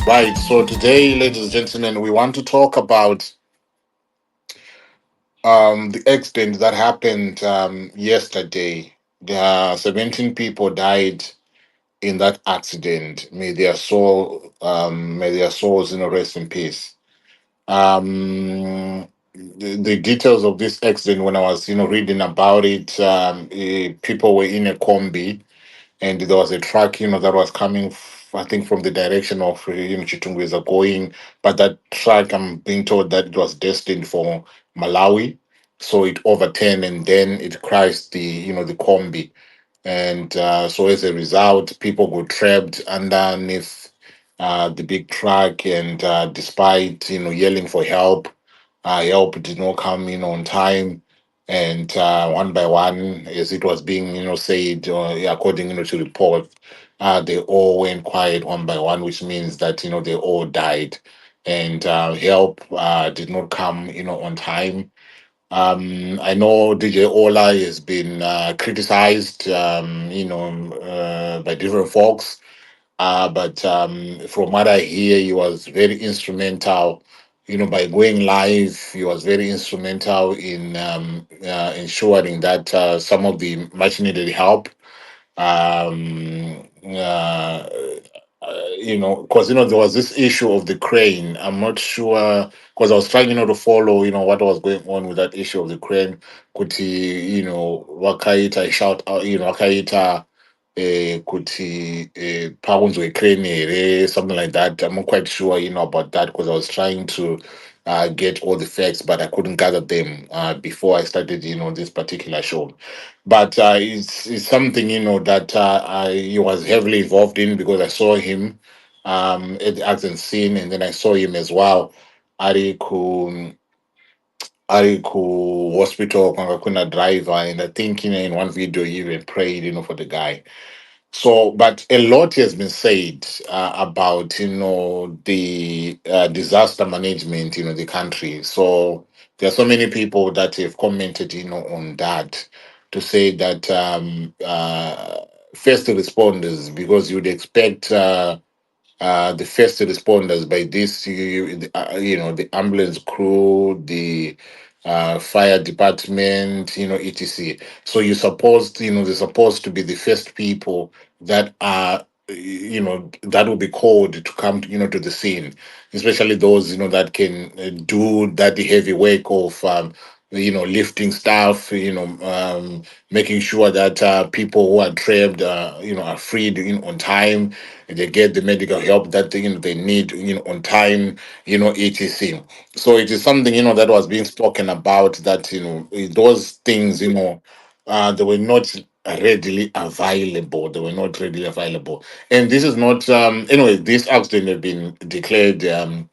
Right. So today, ladies and gentlemen, we want to talk about the accident that happened yesterday. There are 17 people died in that accident. May their souls, rest in peace. The details of this accident, when I was, reading about it, people were in a combi, and there was a truck, that was coming, I think, from the direction of, Chitungwiza going, but that truck, I'm being told that it was destined for Malawi, so it overturned and then it crashed the combi, and so as a result, people got trapped underneath the big truck, and despite yelling for help, help did not come in on time, and one by one, as it was being said, according to report, they all went quiet one by one, which means that they all died, and help did not come on time. I know DJ Ola has been criticized, by different folks, but from what I hear, he was very instrumental. By going live, he was very instrumental in ensuring that some of the much needed help, because there was this issue of the crane. I'm not sure, because I was trying to follow what was going on with that issue of the crane. Kuti wakaita shout out, wakaita kuti paunzwe crane here, something like that. I'm not quite sure about that, because I was trying to get all the facts, but I couldn't gather them before I started this particular show. But it's something that he was heavily involved in, because I saw him at the accident scene, and then I saw him as well ari ku hospital kwanga kuna driver, and I think in one video he even prayed for the guy. So, but a lot has been said about the disaster management the country. So there are so many people that have commented on that, to say that first responders, because you'd expect the first responders by this, the ambulance crew, the fire department, etc. So they're supposed to be the first people that are, that will be called to come, to the scene, especially those, that can do that heavy work of, lifting stuff, making sure that people who are trapped, are freed on time, and they get the medical help that they need on time, etc. So it is something that was being spoken about, that those things they were not readily available. They were not readily available, and this is not anyway. This accident had been declared a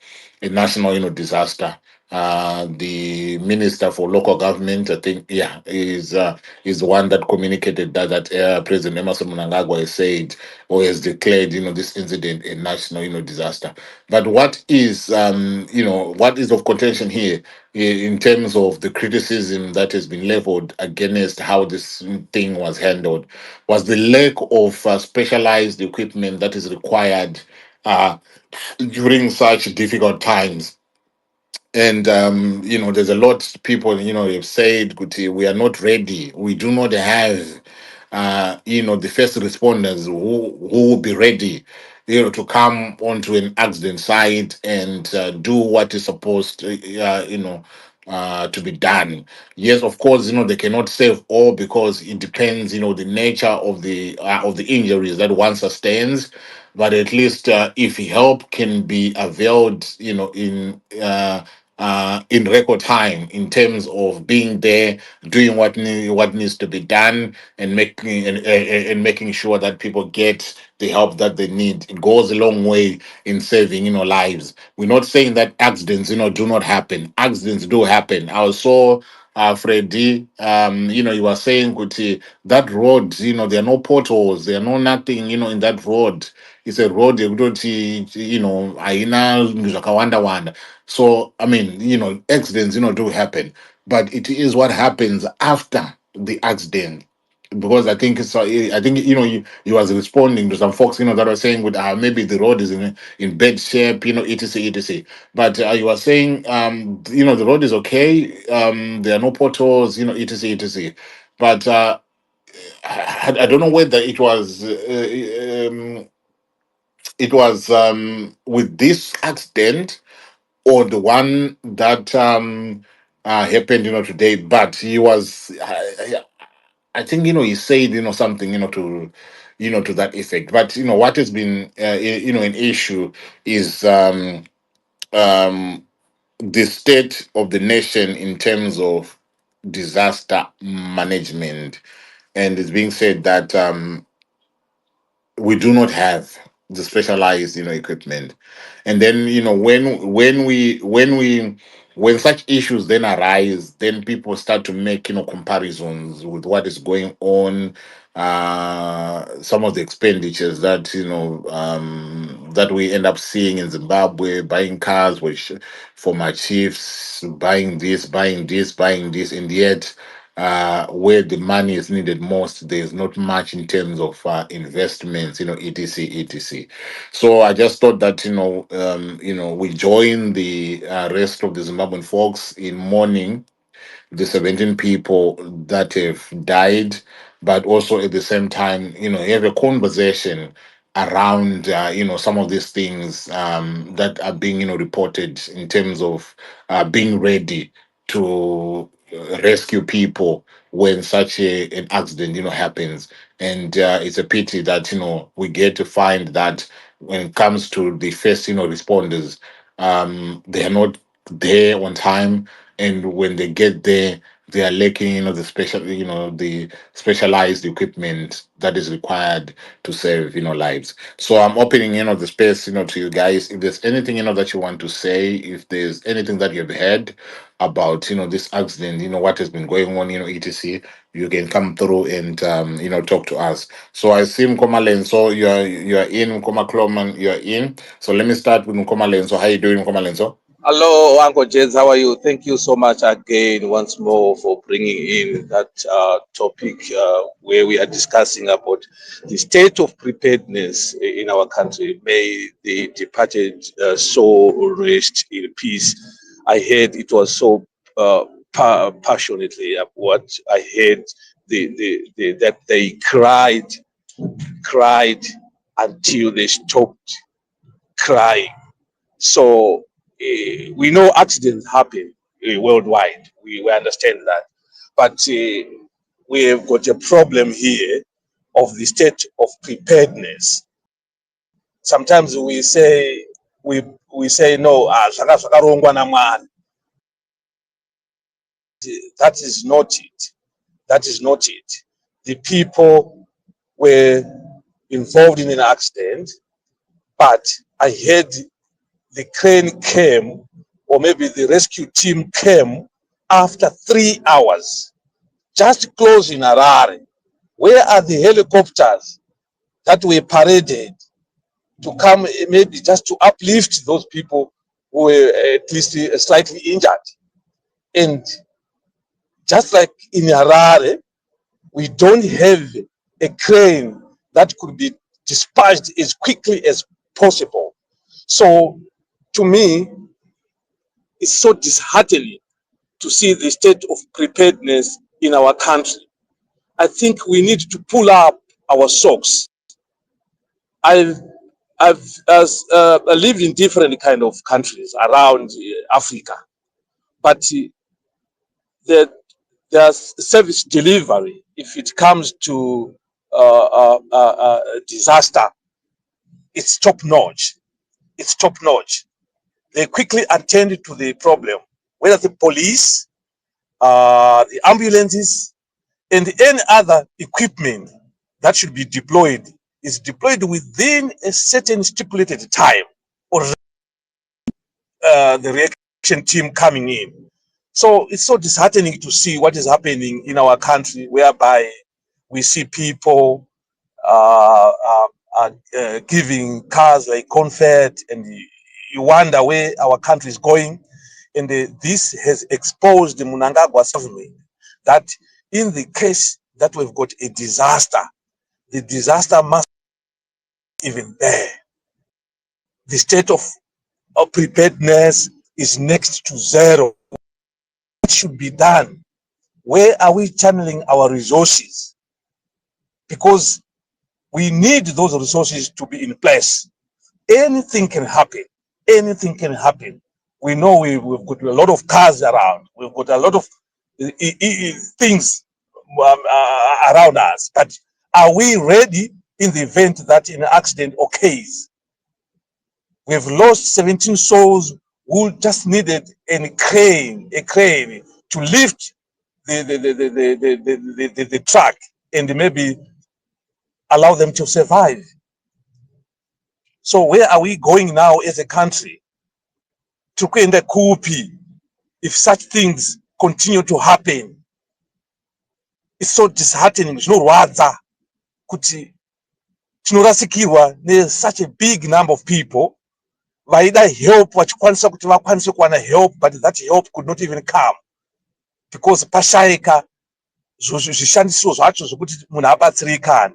national disaster. The minister for local government, I think, yeah, is the one that communicated that President Emerson Mnangagwa has said, or has declared this incident a national disaster. But what is of contention here, in terms of the criticism that has been leveled against how this thing was handled, was the lack of specialized equipment that is required uh, during such difficult times. And there's a lot people have said, Kuti, we are not ready, we do not have the first responders who will be ready to come onto an accident site and do what is supposed to be done. Yes, of course, they cannot save all, because it depends, the nature of the injuries that one sustains. But at least if help can be availed, in record time, in terms of being there, doing what needs to be done, and making sure that people get the help that they need. It goes a long way in saving lives. We're not saying that accidents do not happen. Accidents do happen. I saw Freddy, you were saying, Kuti, that road, there are no potholes, there are no nothing, in that road. It's a road yekutoti, haina zvakawanda wanda. So I mean, accidents, do happen, but it is what happens after the accident because I think it's I think you was responding to some folks that were saying with maybe the road is in bad shape, etc etc. But you were saying the road is okay, there are no potholes, etc etc. But I don't know whether it was with this accident or the one that happened today. But he was I think he said something to that effect. But what has been an issue is um the state of the nation in terms of disaster management, and it's being said that we do not have the specialized equipment. And then when such issues then arise, then people start to make comparisons with what is going on, some of the expenditures that that we end up seeing in Zimbabwe, buying cars which for my chiefs, buying this, and yet where the money is needed most, there's not much in terms of investments, etc, etc. So I just thought that we join the rest of the Zimbabwean folks in mourning the 17 people that have died, but also at the same time, have a conversation around, some of these things that are being, reported in terms of being ready to rescue people when such an accident, happens. And it's a pity that, we get to find that when it comes to the first, responders, they are not there on time, and when they get there they are lacking the specialized equipment that is required to save lives. So I'm opening the space to you guys. If there's anything that you want to say, if there's anything that you've heard about this accident, what has been going on, etc, you can come through and talk to us. So I see Mkomalen. So you're in Mkoma Kloman, you're in. So let me start with Mkomalen. So how you doing, Mkomalen? Hello, Uncle James. How are you? Thank you so much again, once more, for bringing in that topic where we are discussing about the state of preparedness in our country. May the departed soul rest in peace. I heard it was so passionately what I heard. That they cried until they stopped crying. So we know accidents happen worldwide. We understand that. But we have got a problem here of the state of preparedness. Sometimes we say no, zvakarongwa naMwari. That is not it. That is not it. The people were involved in an accident, but I heard the crane came, or maybe the rescue team came after 3 hours, just close in Harare. Where are the helicopters that were paraded to come, maybe just to uplift those people who were at least slightly injured? And just like in Harare, we don't have a crane that could be dispatched as quickly as possible. So to me, it's so disheartening to see the state of preparedness in our country. I think we need to pull up our socks. I've lived in different kind of countries around Africa, but the there's service delivery. If it comes to disaster, it's top notch. It's top notch. They quickly attend to the problem, whether the police, the ambulances, and any other equipment that should be deployed is deployed within a certain stipulated time, or the reaction team coming in. So it's so disheartening to see what is happening in our country, whereby we see people giving cars like confet, and you wonder where our country is going. And this has exposed the Mnangagwa government that in the case that we've got a disaster. The disaster must be even there. The state of preparedness is next to zero. What should be done? Where are we channeling our resources? Because we need those resources to be in place. Anything can happen. Anything can happen. We know we've got a lot of cars around. We've got a lot of things around us. But are we ready in the event that an accident occurs? We've lost 17 souls who just needed a crane to lift the truck and maybe allow them to survive. So where are we going now as a country? To kwenda kupi if such things continue to happen? It's so disheartening, zvinorwadza kuti tinorasikirwa such a big number of people vaida help vachikwanisa kuti vakwanise kuwana help, but that help could not even come because pashayika zvishandisiso zvacho zvokuti munhu abatsirikane.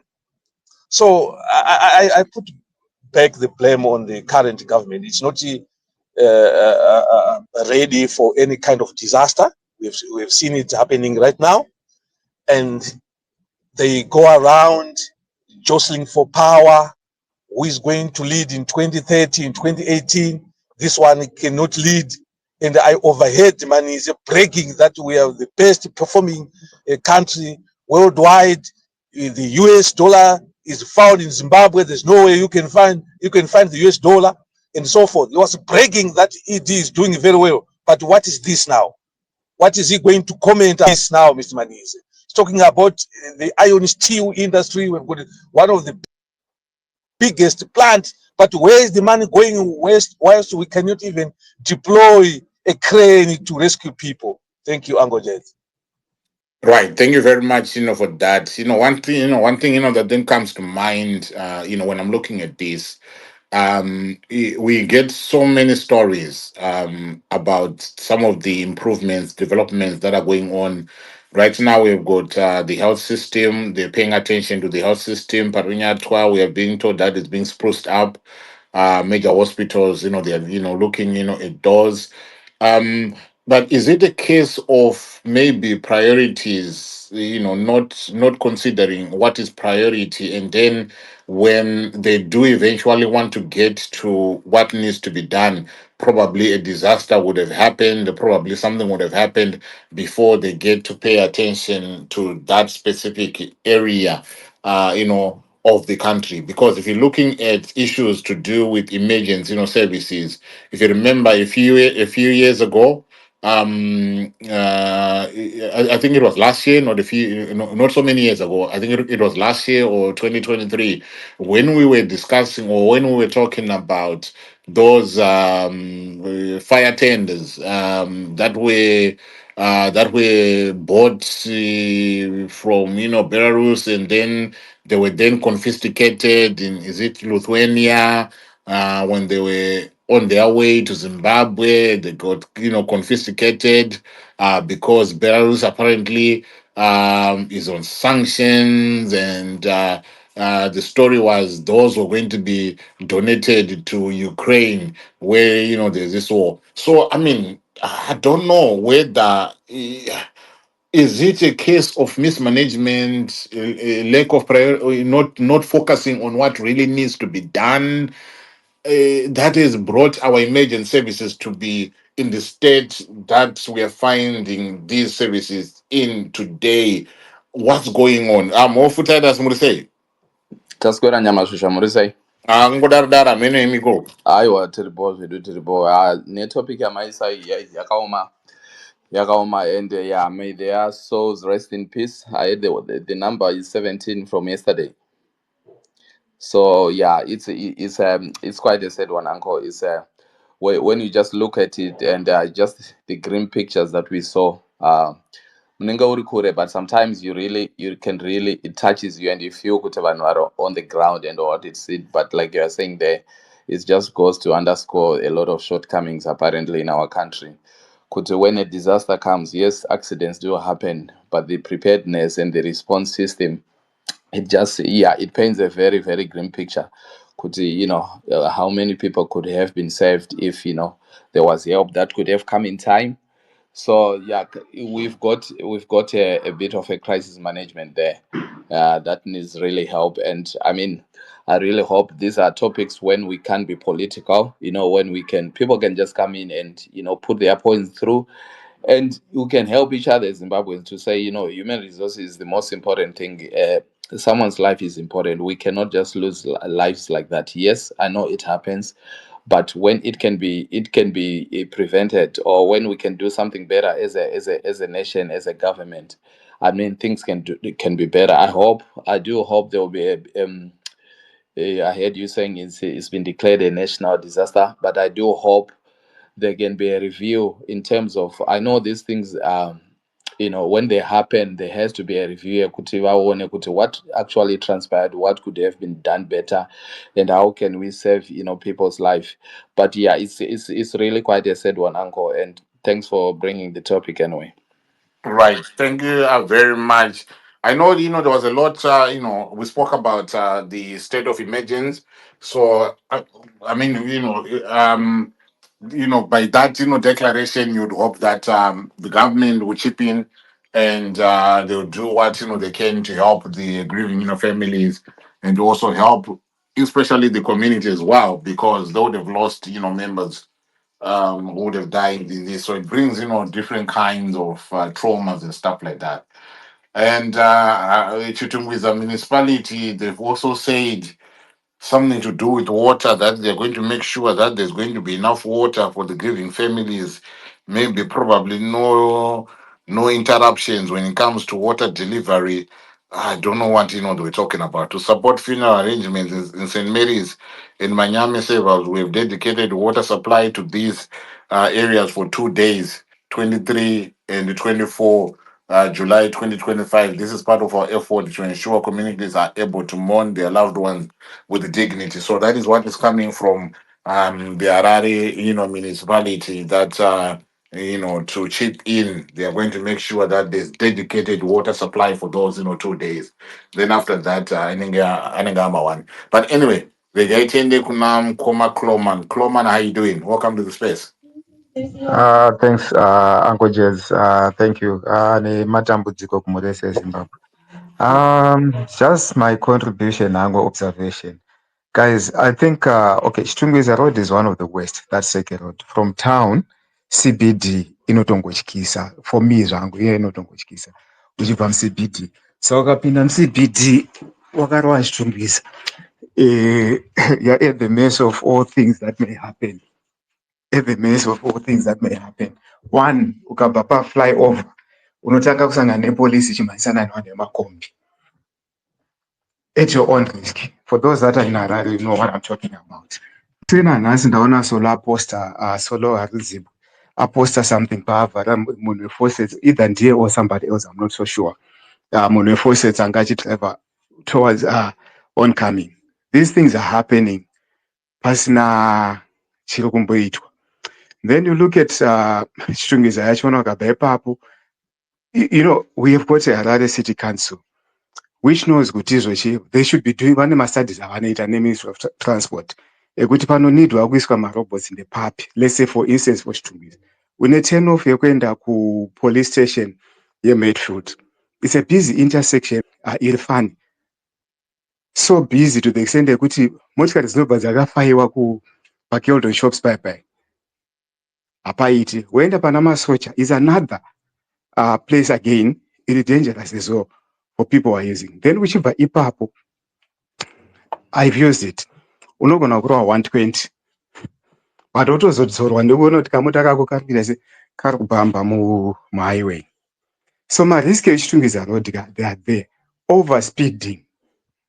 So I put back the blame on the current government. It's not ready for any kind of disaster. We've seen it happening right now, and they go around jostling for power. Who is going to lead in 2030, in 2018? This one cannot lead. And I overheard money is bragging that we are the best performing country worldwide. The US dollar is found in Zimbabwe. There's no way you can find the US dollar and so forth. He was bragging that it is doing very well. But what is this now? What is he going to comment on this now, Mr. Manize? He's talking about the iron steel industry. We've got one of the biggest plant, but where is the money going west? Whilst we cannot even deploy a crane to rescue people. Thank you, Angojet. Right. Thank you very much, for that. One thing, that then comes to mind, when I'm looking at this, we get so many stories about some of the improvements, developments that are going on. Right now, we've got the health system. They're paying attention to the health system. Parunyatwa, we are being told that it's being spruced up. Major hospitals, they're looking, at those. Um, but is it a case of maybe priorities, not considering what is priority, and then when they do eventually want to get to what needs to be done, probably a disaster would have happened, probably something would have happened before they get to pay attention to that specific area, of the country. Because if you're looking at issues to do with emergency, services, if you remember a few years ago, I think it was last year, not so many years ago. I think it was last year or 2023 when we were discussing or when we were talking about those fire tenders that were bought from Belarus, and then they were then confiscated in, is it Lithuania, when they were on their way to Zimbabwe. They got confiscated because Belarus apparently is on sanctions, and the story was those were going to be donated to Ukraine, where there's this war. So I mean, I don't know whether. Is it a case of mismanagement, lack of priority, not focusing on what really needs to be done, that has brought our emergent services to be in the state that we are finding these services in today? What's going on? Ofutada Smurse. Taswera nyamasvisha muri sei? Ngodaradara mene emiko. Aiwa tiripo zvedu tiripo. Netopic yamaisa yakaoma and yeah, may their souls rest in peace. I heard the number is 17 from yesterday. So yeah, it's quite a sad one, Uncle. It's when you just look at it and just the grim pictures that we saw. Munenge uri kure, but sometimes you can really, it touches you and you feel kuti vanhu vari on the ground and what it's it. But like you are saying there, it just goes to underscore a lot of shortcomings apparently in our country. kuti when a disaster comes, yes, accidents do happen, but the preparedness and the response system, it just, yeah, it paints a very, very grim picture. Could how many people could have been saved if there was help that could have come in time. So yeah, we've got a bit of a crisis management there that needs really help. And I mean, I really hope these are topics when we can't be political. When people can just come in and put their points through, and you can help each other as Zimbabweans to say, human resources is the most important thing. Someone's life is important. We cannot just lose lives like that. Yes, I know it happens, but when it can be prevented, or when we can do something better as a nation, as a government, I mean, things can be better. I do hope there will be I heard you saying it's been declared a national disaster, but I do hope there can be a review in terms of, I know these things, when they happen, there has to be a review kuti vaone kuti what actually transpired, what could have been done better, and how can we save people's life. But yeah, it's really quite a sad one, uncle, and thanks for bringing the topic anyway. Right. Thank you very much. I know, there was a lot, we spoke about the state of emergency. So, I mean, by that, declaration, you'd hope that the government will chip in and they'll do what, they can to help the grieving, families, and also help, especially the community as well, because they would have lost, members who would have died in this. So it brings, different kinds of traumas and stuff like that. And Chitungwiza municipality, they've also said something to do with water, that they're going to make sure that there's going to be enough water for the grieving families. Maybe probably no interruptions when it comes to water delivery. I don't know what they were talking about. To support funeral arrangements in St. Mary's in Manyame Severs, we've dedicated water supply to these areas for 2 days, 23 and 24 July 2025. This is part of our effort to ensure communities are able to mourn their loved ones with dignity. So that is what is coming from the Harare, municipality, that to chip in. They are going to make sure that there's dedicated water supply for those 2 days. Then after that, anengama one. But anyway, the Gaitende Kunam Koma Kloman. Kloman, how you doing? Welcome to the space. Thanks, Uncle Jez. Thank you. Ni matambudziko kumurese Zimbabwe. Just my contribution, Ango observation. Guys, I think, okay, Chitungwiza Road is one of the worst, that second road. From town, CBD, inotongochikisa. For me, zvangu, iye inotongochikisa. Uchibva CBD. So ukapinda CBD, wakarova Chitungwiza. You're at the mercy of all things that may happen. At the mercy of all things that may happen. One, ukabva paflyover, unotanga kusangana nepolisi chimhanyisana nemakombi. At your own risk. For those that are in Harare, you know what I'm talking about. Tena nhasi ndaona Solo poster, Solo Harizibu, poster something pavhara munhu wefaucets, either ndiye or somebody else, I'm not so sure. Munhu wefaucets anga achidriver towards oncoming. These things are happening. Pasina chiri kumboitwa. Then you look at Chitungwiza yacho wakabva ipapo. We have got a Harare City Council, which knows kuti they should be doing vane mastudies avanoita neMinistry of Transport ekuti panonidwa kuiswa marobots in the park. Let's say for instance for Chitungwiza une turn off yekuenda ku-police station yeMadfield. It's a busy intersection, iri fun, so busy to the extent yekuti motikari dzinobva dzakafaiwa paKeldon shops bye hapaiti. Woenda pana masocha is another place again, iri dangerous as well for people who are using. Then uchibva ipapo, I've used it, unogona kurova 120 but wotozodzorwa ndekuona kuti kamota kako kari kubhamba muhighway. So marisk echitungwiza road they are there. Overspeeding,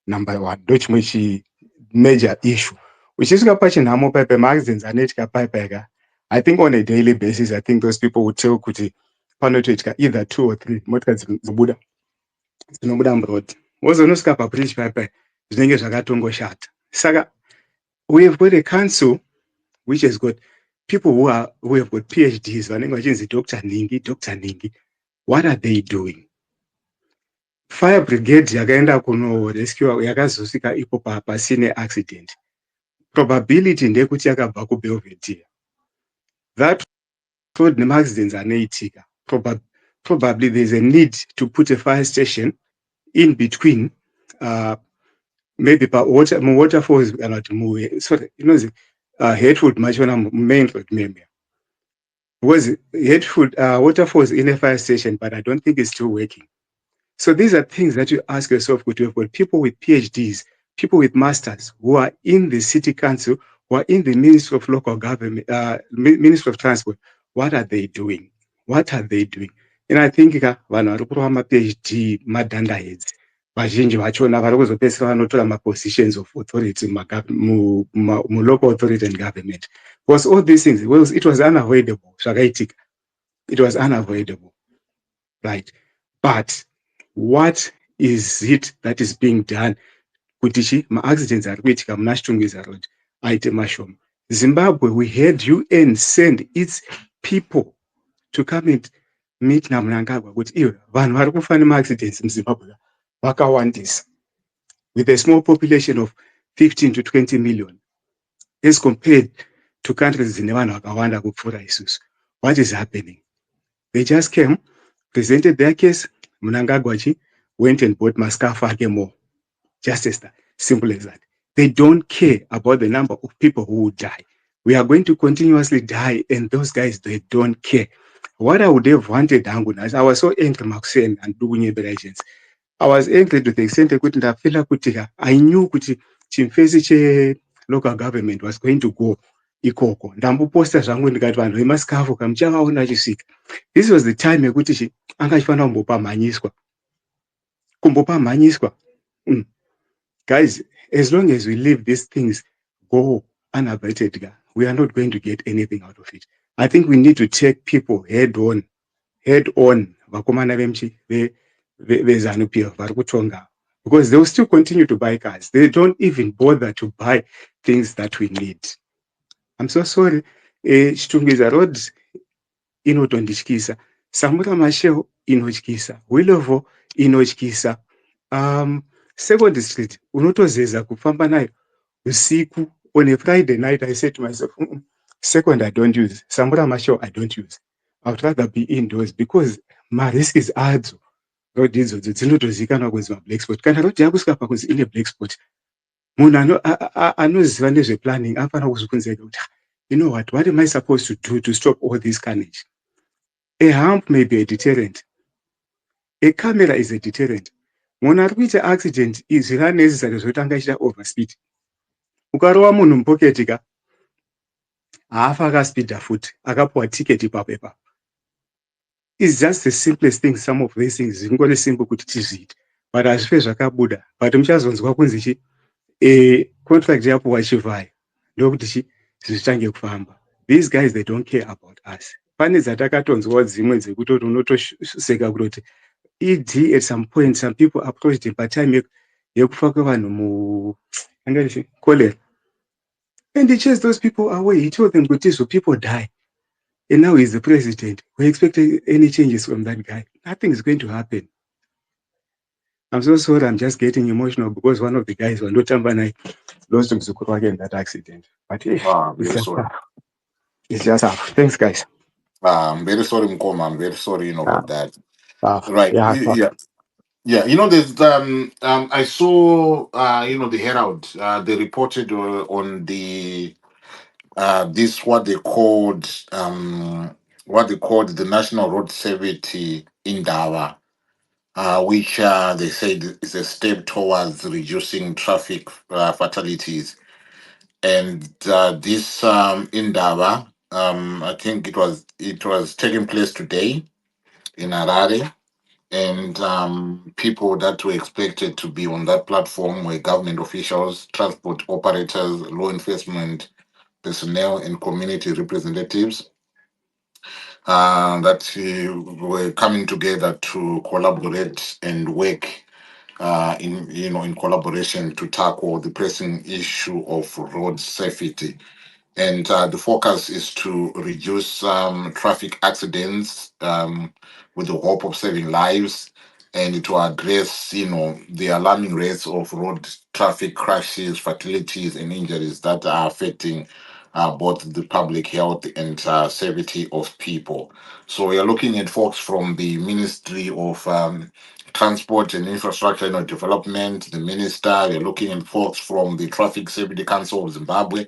number one, ndochimwe major issue. Uchisvika pachinhamo paipa maaccidents anoitika paipa I think on a daily basis, I think those people would tell kuti panotoitika either 2 or 3 motika dzinobuda muroad. Wozonosvika pabridge paipa zvinenge zvakatongoshata. Saka we have got a council which has got people who have got PhDs, vanenge vachinzi Dr. Ningi, what are they doing? Fire brigade yakaenda kunorescue yakazosvika ipo pasine accident. Probability ndekuti yakabva kubelvedere. That road nemaaccidents anoitika. Probably there's a need to put a fire station in between, maybe waterfalls kana kuti sorry, inonzi Hertford machona main road meme. Because Hertford waterfalls in a fire station, but I don't think it's still working. So these are things that you ask yourself, we've got people with PhDs, people with masters who are in the city council, who are in the Ministry of Local Government, Ministry of Transport. What are they doing? What are they doing? And I think vanhu vari kurova ma-PhD madhanda heads vazhinji vachona vari kuzopedzisira vanotora ma-positions of authority mu-local authority and government. Because all these things, well, it was unavoidable. Zvakaitika. It was unavoidable. Right. But what is it that is being done kuti ma-accidents ari kuitika muna Chitungwiza Road aite mashoma? Zimbabwe, we had UN send its people to come and meet naMnangagwa kuti iwe vanhu vari kufa nema-accidents muZimbabwe vakawandisa, with a small population of 15 to 20 million as compared to countries dzine vanhu vakawanda kupfuura isusu. What is happening? They just came, presented their case, Mnangagwa went and bought mascafa ake more. Just as that, simple as that. They don't care about the number of people who will die. We are going to continuously die, and those guys, they don't care. What I would have wanted, I was so angry, Maxen and doing operations. I was angry to the extent that I knew that chimfesi local government was going to go ikoko. Ndamboposta zvangu ndikati vanhu vemaskafu kamuchavaona achisvika. This was the time yekuti anga achifanira kumbopamhanyiswa. Guys, as long as we leave these things go unabated, we are not going to get anything out of it. I think we need to take people head on. Vakomana vemchi veZANU-PF vari kutonga, because they will still continue to buy cars. They don't even bother to buy things that we need. I'm so sorry. Chitungwiza Road inotondityisa. Samura Machel inotyisa. Willovo inotyisa. Second Street unotozeza kufamba nayo usiku. On a Friday night, I said to myself, Second I don't use, Samura Machel I don't use. I would rather be indoors because my risk is adzo. Road idzodzo dzinotozikanwa kunzi ma-black spot. Kana road yakusvika pakunzi ine black spot, munhu anoziva nezveplanning anofanira kuzvibvunza kuti, you know what am I supposed to do to stop all this carnage? A hump may be a deterrent. A camera is a deterrent. Munhu ari kuita accident zviri necessary zvotanga achiita overspeed. Ukarova munhu mupoketi haafa akaspeedha futi, akapuwa tiketi ipapo ipapo. It's just the simplest thing. Some of these things zvingori simple kuti tizviite, but hazvife zvakabuda. But muchazonzwa kunzi contract yapuwa chivhaya ndokuti zvitange kufamba. These guys, they don't care about us. Pane dzatakatonzwa dzimwe dzekuti unotoseka kutoti ED at some point some people approached him patime yekufa kwevanhu cholera, and he chased those people away. He told them kuti so people die, and now he's the president. We expect any changes from that guy. Nothing is going to happen. I'm so sorry, I'm just getting emotional because one of the guys wandotamba naye lost mzukuru wake in that accident. But it's just tough. It's just tough. Thanks, guys. I'm very sorry, Mkoma. I'm very sorry, about that. Right. Yeah. Yeah. Yeah. There's I saw the Herald. They reported on the this what they called the National Road Safety Indaba, which they said is a step towards reducing traffic fatalities. And this Indaba, I think it was taking place today in Harare, and people that were expected to be on that platform were government officials, transport operators, law enforcement personnel, and community representatives that were coming together to collaborate and work in collaboration to tackle the pressing issue of road safety. And the focus is to reduce traffic accidents with the hope of saving lives, and to address, the alarming rates of road traffic crashes, fatalities, and injuries that are affecting both the public health and safety of people. So we are looking at folks from the Ministry of Transport and Infrastructure Development, the minister. We're looking at folks from the Traffic Safety Council of Zimbabwe,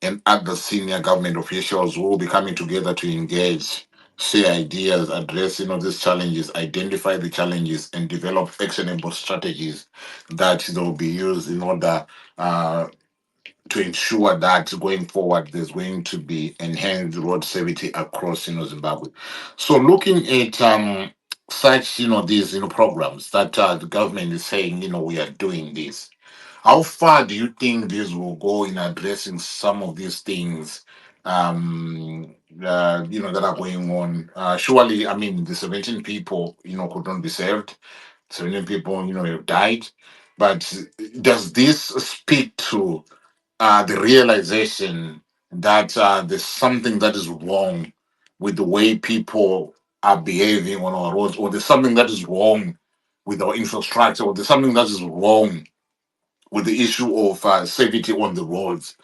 and other senior government officials who will be coming together to engage, share ideas, address these challenges, identify the challenges, and develop actionable strategies that they will be used in order to ensure that going forward there's going to be enhanced road safety across Zimbabwe. So looking at such these programs that the government is saying we are doing this, how far do you think this will go in addressing some of these things that are going on? Surely, I mean, the 17 people, could not be saved. 17 people, have died. But does this speak to the realization that there's something that is wrong with the way people are behaving on our roads, or there's something that is wrong with our infrastructure, or there's something that is wrong with the issue of safety on the roads?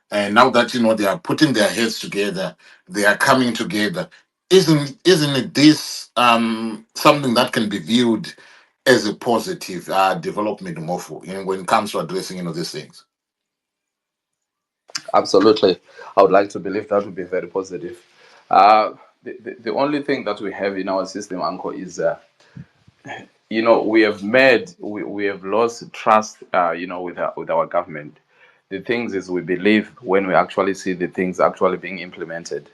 And now that they are putting their heads together, they are coming together. Isn't it this something that can be viewed as a positive development more for, when it comes to addressing these things? Absolutely. I would like to believe that would be very positive. The only thing that we have in our system, Uncle, is we have lost trust with our government. The things is we believe when we actually see the things actually being implemented.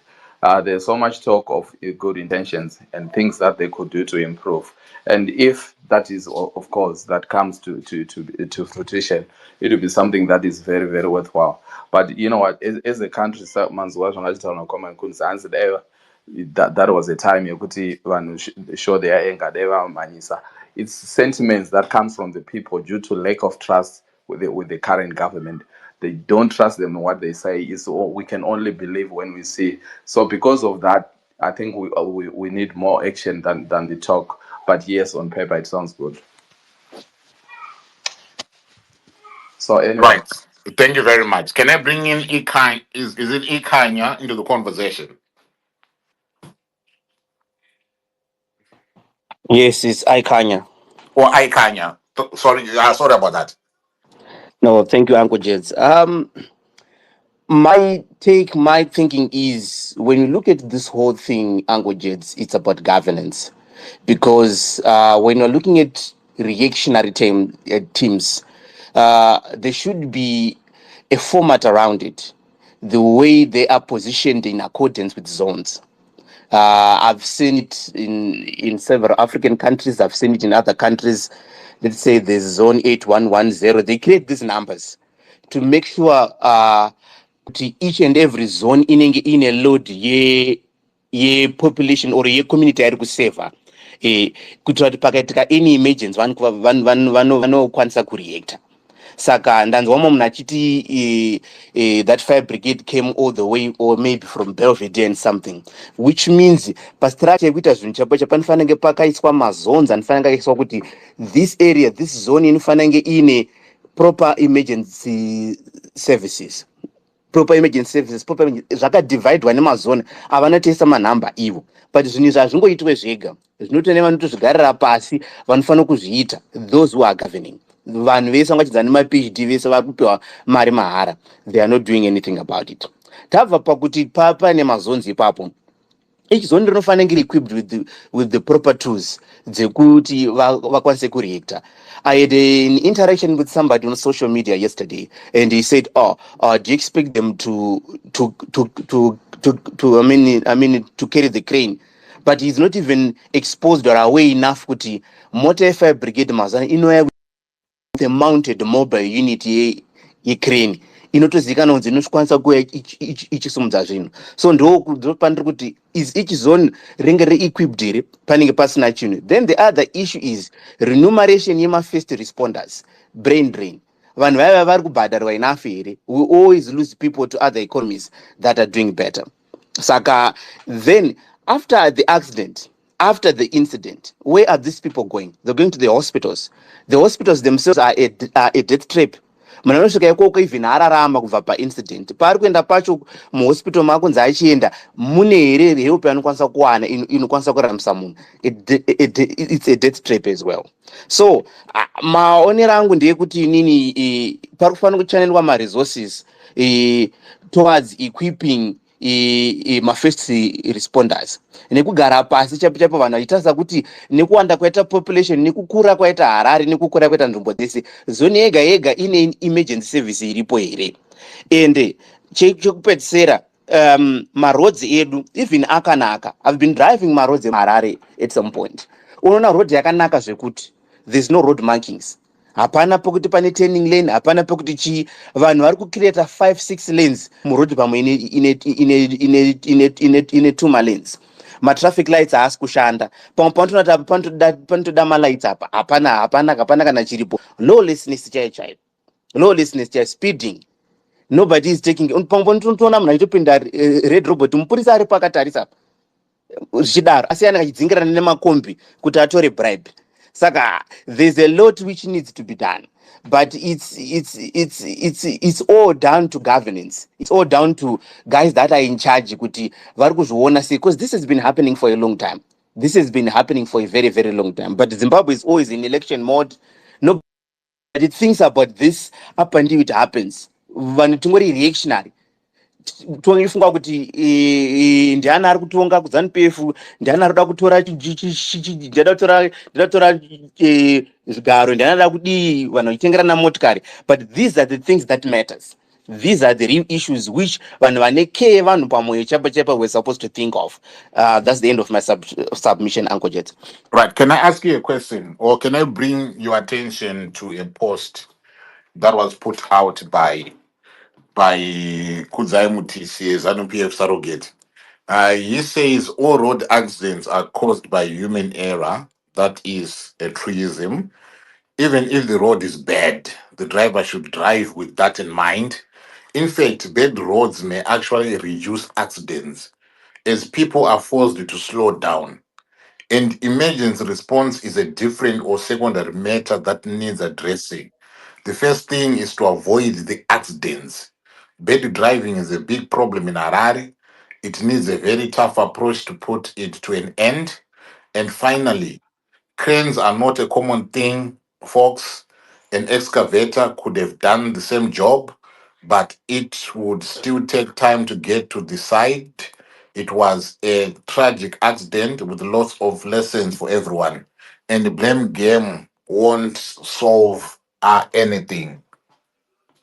There's so much talk of good intentions and things that they could do to improve, and if that is of course that comes to fruition, it will be something that is very very worthwhile. But you know what, as a country, manzi wazvo ngachitaura nokoma kunzi hanzi that was a time yekuti vanhu show their anger dai vamhanyisa. It's sentiments that comes from the people due to lack of trust with the current government. They don't trust them in what they say. We can only believe when we see. So because of that, I think we need more action than the talk. But yes, on paper it sounds good. So anyway, Right. Thank you very much. Can I bring in Ikanya? Is it Ikanya into the conversation? Yes, it's Ikanya. Or Ikanya? Sorry, sorry about that. No, thank you, Uncle Jeds. My thinking is when you look at this whole thing, Uncle Jeds, it's about governance. Because when you're looking at reactionary teams, there should be a format around it, the way they are positioned in accordance with zones. I've seen it in several African countries. I've seen it in other countries. Let's say there's zone 8110. They create these numbers to make sure to each and every zone in a load ye population or ye community ari kuseva kuitira kuti pakaitika any emergency vanokwanisa kureacta. Saka ndanzwamo munhu achiti that fire brigade came all the way or maybe from Belvedere and something, which means pastructure yekuita zvinhu chapacho panofanira kunge pakaiswa mazons anofanira kunge akaiswa kuti this area, this zone inofanira kunge ine proper emergency services, zvakadhivhaidwa nemazoni avanotoisa manhamba ivo. But zvinhu izvi hazvingoitwe zvega, zvinotone vanotozvigarira pasi vanofanira kuzviita, those who are governing. Vanhu vese vangachidzana nemaphd vese vari kupiwa mari mahara, they are not doing anything about it. Tabva pakuti pane mazonzi ipapo, each zone rinofanira kunge equipped with the proper tools dzekuti vakwanise kureacta. I had an interaction with somebody on social media yesterday, and he said, "Oh, do you expect them to to carry the crane?" But he's not even exposed or aware enough kuti motor fire brigade mazana inouya with a mounted mobile unit crane inotozivikanwa kunzi inokwanisa kuuya ichisumudza zvinhu. So ndopandiri kuti is each zone ringe re-equipped here panenge pasina chinhu. Then the other issue is remuneration yema first responders, brain drain. vanhu vaiva vari kubhadharwa enough here. We always lose people to other economies that are doing better. Saka, then after the accident, after the incident, where are these people going? They're going to the hospitals. The hospitals themselves are a death trap. Munhu anosvika ikoko even ararama kubva paincident, pari kuenda pacho muhospital makunzi achienda mune here help anokwanisa kuwana inokwanisa kuramisa munhu. It's a death trap as well. So maonero angu ndeyekuti inini pari kufanira kuchannelwa maresources towards equipping ma-first responders nekugara pasi chaipo chaipo vanhu vachitarisa kuti nekuwanda kwaita population, nekukura kwaita Harare, nekukura kwaita nzvimbo dzese, zoni yega yega ine emergency service iripo here. And chekupedzisira, maroads edu even akanaka. I've been driving maroads eMarare at some point. Unoona road yakanaka zvekuti there's no road markings. Hapana pokuti pane turning lane, hapana pokuti chii. Vanhu vari kucreata 5-6 lanes muroad pamwe ine 2 lanes. Matraffic lights haasi kushanda. Pamwe panotoda malights apa, hapana kana chiripo. Lawlessness chaiyo. Lawlessness chaiyo, speeding. Nobody is taking. Pamwe toona munhu achitopinda red robot, mupurisa ari pakatarisa zvichidaro asiyana achidzingirana nemakombi kuti atore bribe. Saka there's a lot which needs to be done, but it's all down to governance. It's all down to guys that are in charge kuti vari kuzviona sei, because this has been happening for a long time. This has been happening for a very, very long time. But Zimbabwe is always in election mode. Nobody thinks about this up until it happens. Vanhu tingori reactionary. Tofunga kuti ndiani ari kutonga kuZANU PF, ndiani ari kuda kutora ndadatora zvigaro, ndiani ada kudii, vanhu vachitengerana motikari. But these are the things that matters. These are the real issues which vanhu vane care vanhu pamwoyo chapa we're supposed to think of. That's the end of my submission, Uncle Jet. Right. Can I ask you a question, or can I bring your attention to a post that was put out by Kudzai Mutisi, ZANU PF surrogate? He says all road accidents are caused by human error. That is a truism. Even if the road is bad, the driver should drive with that in mind. In fact, bad roads may actually reduce accidents as people are forced to slow down. And emergency response is a different or secondary matter that needs addressing. The first thing is to avoid the accidents. Bad driving is a big problem in Harare. It needs a very tough approach to put it to an end. And finally, cranes are not a common thing, folks. An excavator could have done the same job, but it would still take time to get to the site. It was a tragic accident with lots of lessons for everyone. And the blame game won't solve anything.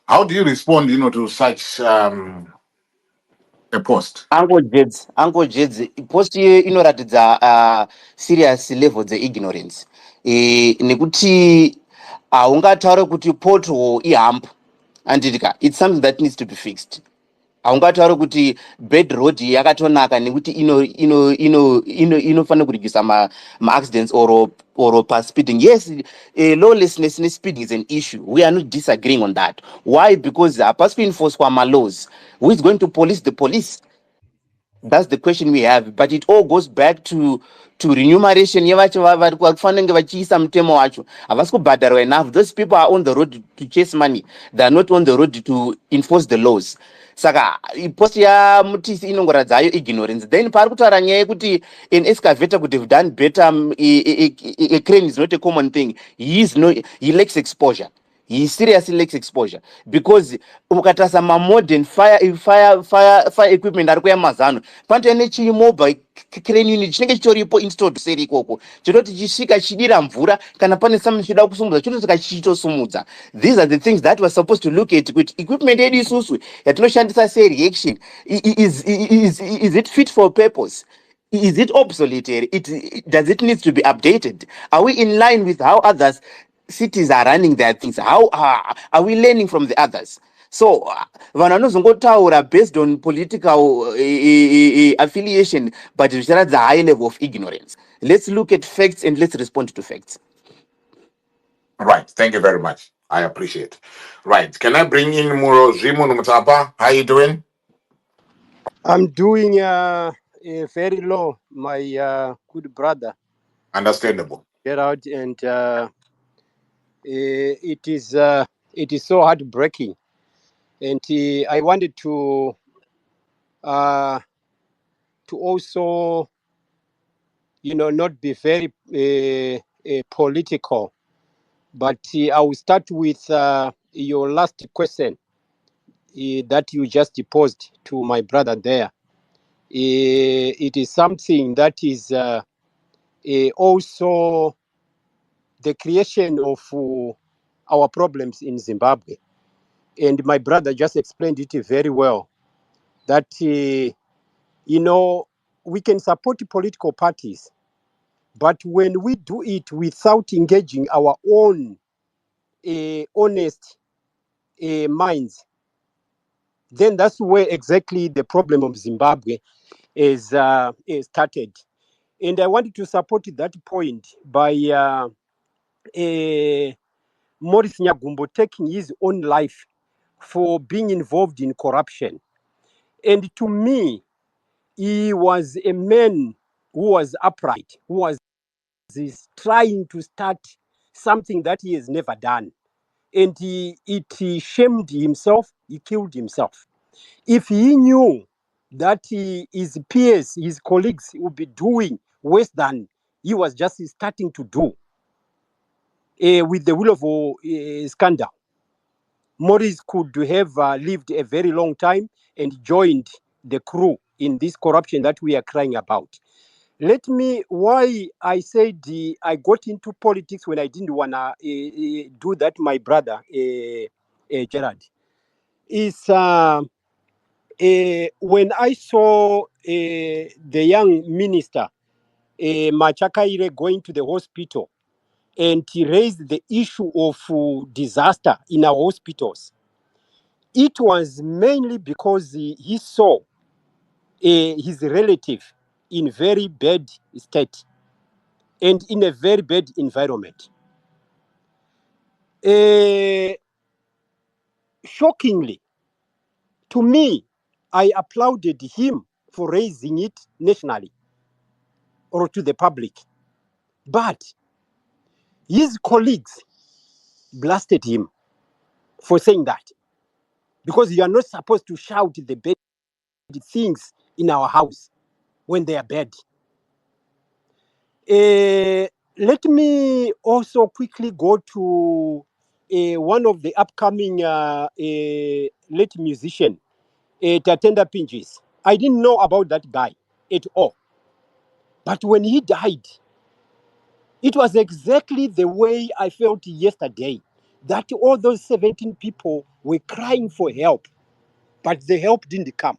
How do you respond, to such a post? Uncle Jeds, post iye inoratidza serious level dzeignorance. Nekuti haungataure kuti pothole ihampu andidika, it's something that needs to be fixed. Haungataure kuti bed road yakatonaka nekuti inofanira kuredusa ma-accidents or speeding. Yes, lawlessness and speeding is an issue. We are not disagreeing on that. Why? Because apart from enforcement laws, who is going to police the police? That's the question we have, but it all goes back to remuneration. Yevacho vari kufanira vachiisa mutemo wacho havasi kubhadharwa enough. Those people are on the road to chase money. They are not on the road to enforce the laws. Saka post yaMutisi inongoratidza hayo ignorance. Then pari kutaura nyaya yekuti an excavator could have done better. A crane is not a common thing. He lacks exposure. He seriously lacks exposure, because ukatarisa modern fire equipment ari kuya mazano, panotoya nechimobile crane unit chinenge chitoripo installed seri ikoko, chototi chisvika chidira mvura kana pane something chida kusumudza chotosvika chichitosumudza. These are the things that we're supposed to look at, kuti equipment yedu isusu yatinoshandisa sereaction, is it fit for purpose? Is it obsolete? Does it need to be updated? Are we in line with how others cities are running their things? How are we learning from the others? So vanhu vanozongotaura based on political affiliation, but zvichiratidza high level of ignorance. Let's look at facts and let's respond to facts. Right. Thank you very much. I appreciate. Right. Can I bring in Muro Zimu Mutapa? How you doing? I'm doing very low, my good brother Understandable. Gerard, and it is so heartbreaking. And I wanted uh, to also, not be very political, but I will start with your last question that you just posed to my brother there. It is something that is also the creation of our problems in Zimbabwe. And my brother just explained it very well that, we can support political parties, but when we do it without engaging our own honest minds, then that's where exactly the problem of Zimbabwe is started. And I wanted to support that point by Maurice Nyagumbo taking his own life for being involved in corruption. And to me, he was a man who was upright, who was trying to start something that he has never done. And he shamed himself, he killed himself. If he knew that his peers, his colleagues would be doing worse than he was just starting to do with the will of scandal, Morris could have lived a very long time and joined the crew in this corruption that we are crying about. Let me, why I said I got into politics when I didn't want to do that, my brother, Gerard, is when I saw the young minister, Machakaire, going to the hospital and he raised the issue of disaster in our hospitals. It was mainly because he saw his relative in very bad state and in a very bad environment. Shockingly, to me, I applauded him for raising it nationally or to the public. But his colleagues blasted him for saying that because you are not supposed to shout the bad things in our house when they are bad. Let me also quickly go to one of the upcoming late musician, Tatenda Pinjis. I didn't know about that guy at all. But when he died, it was exactly the way I felt yesterday, that all those 17 people were crying for help, but the help didn't come.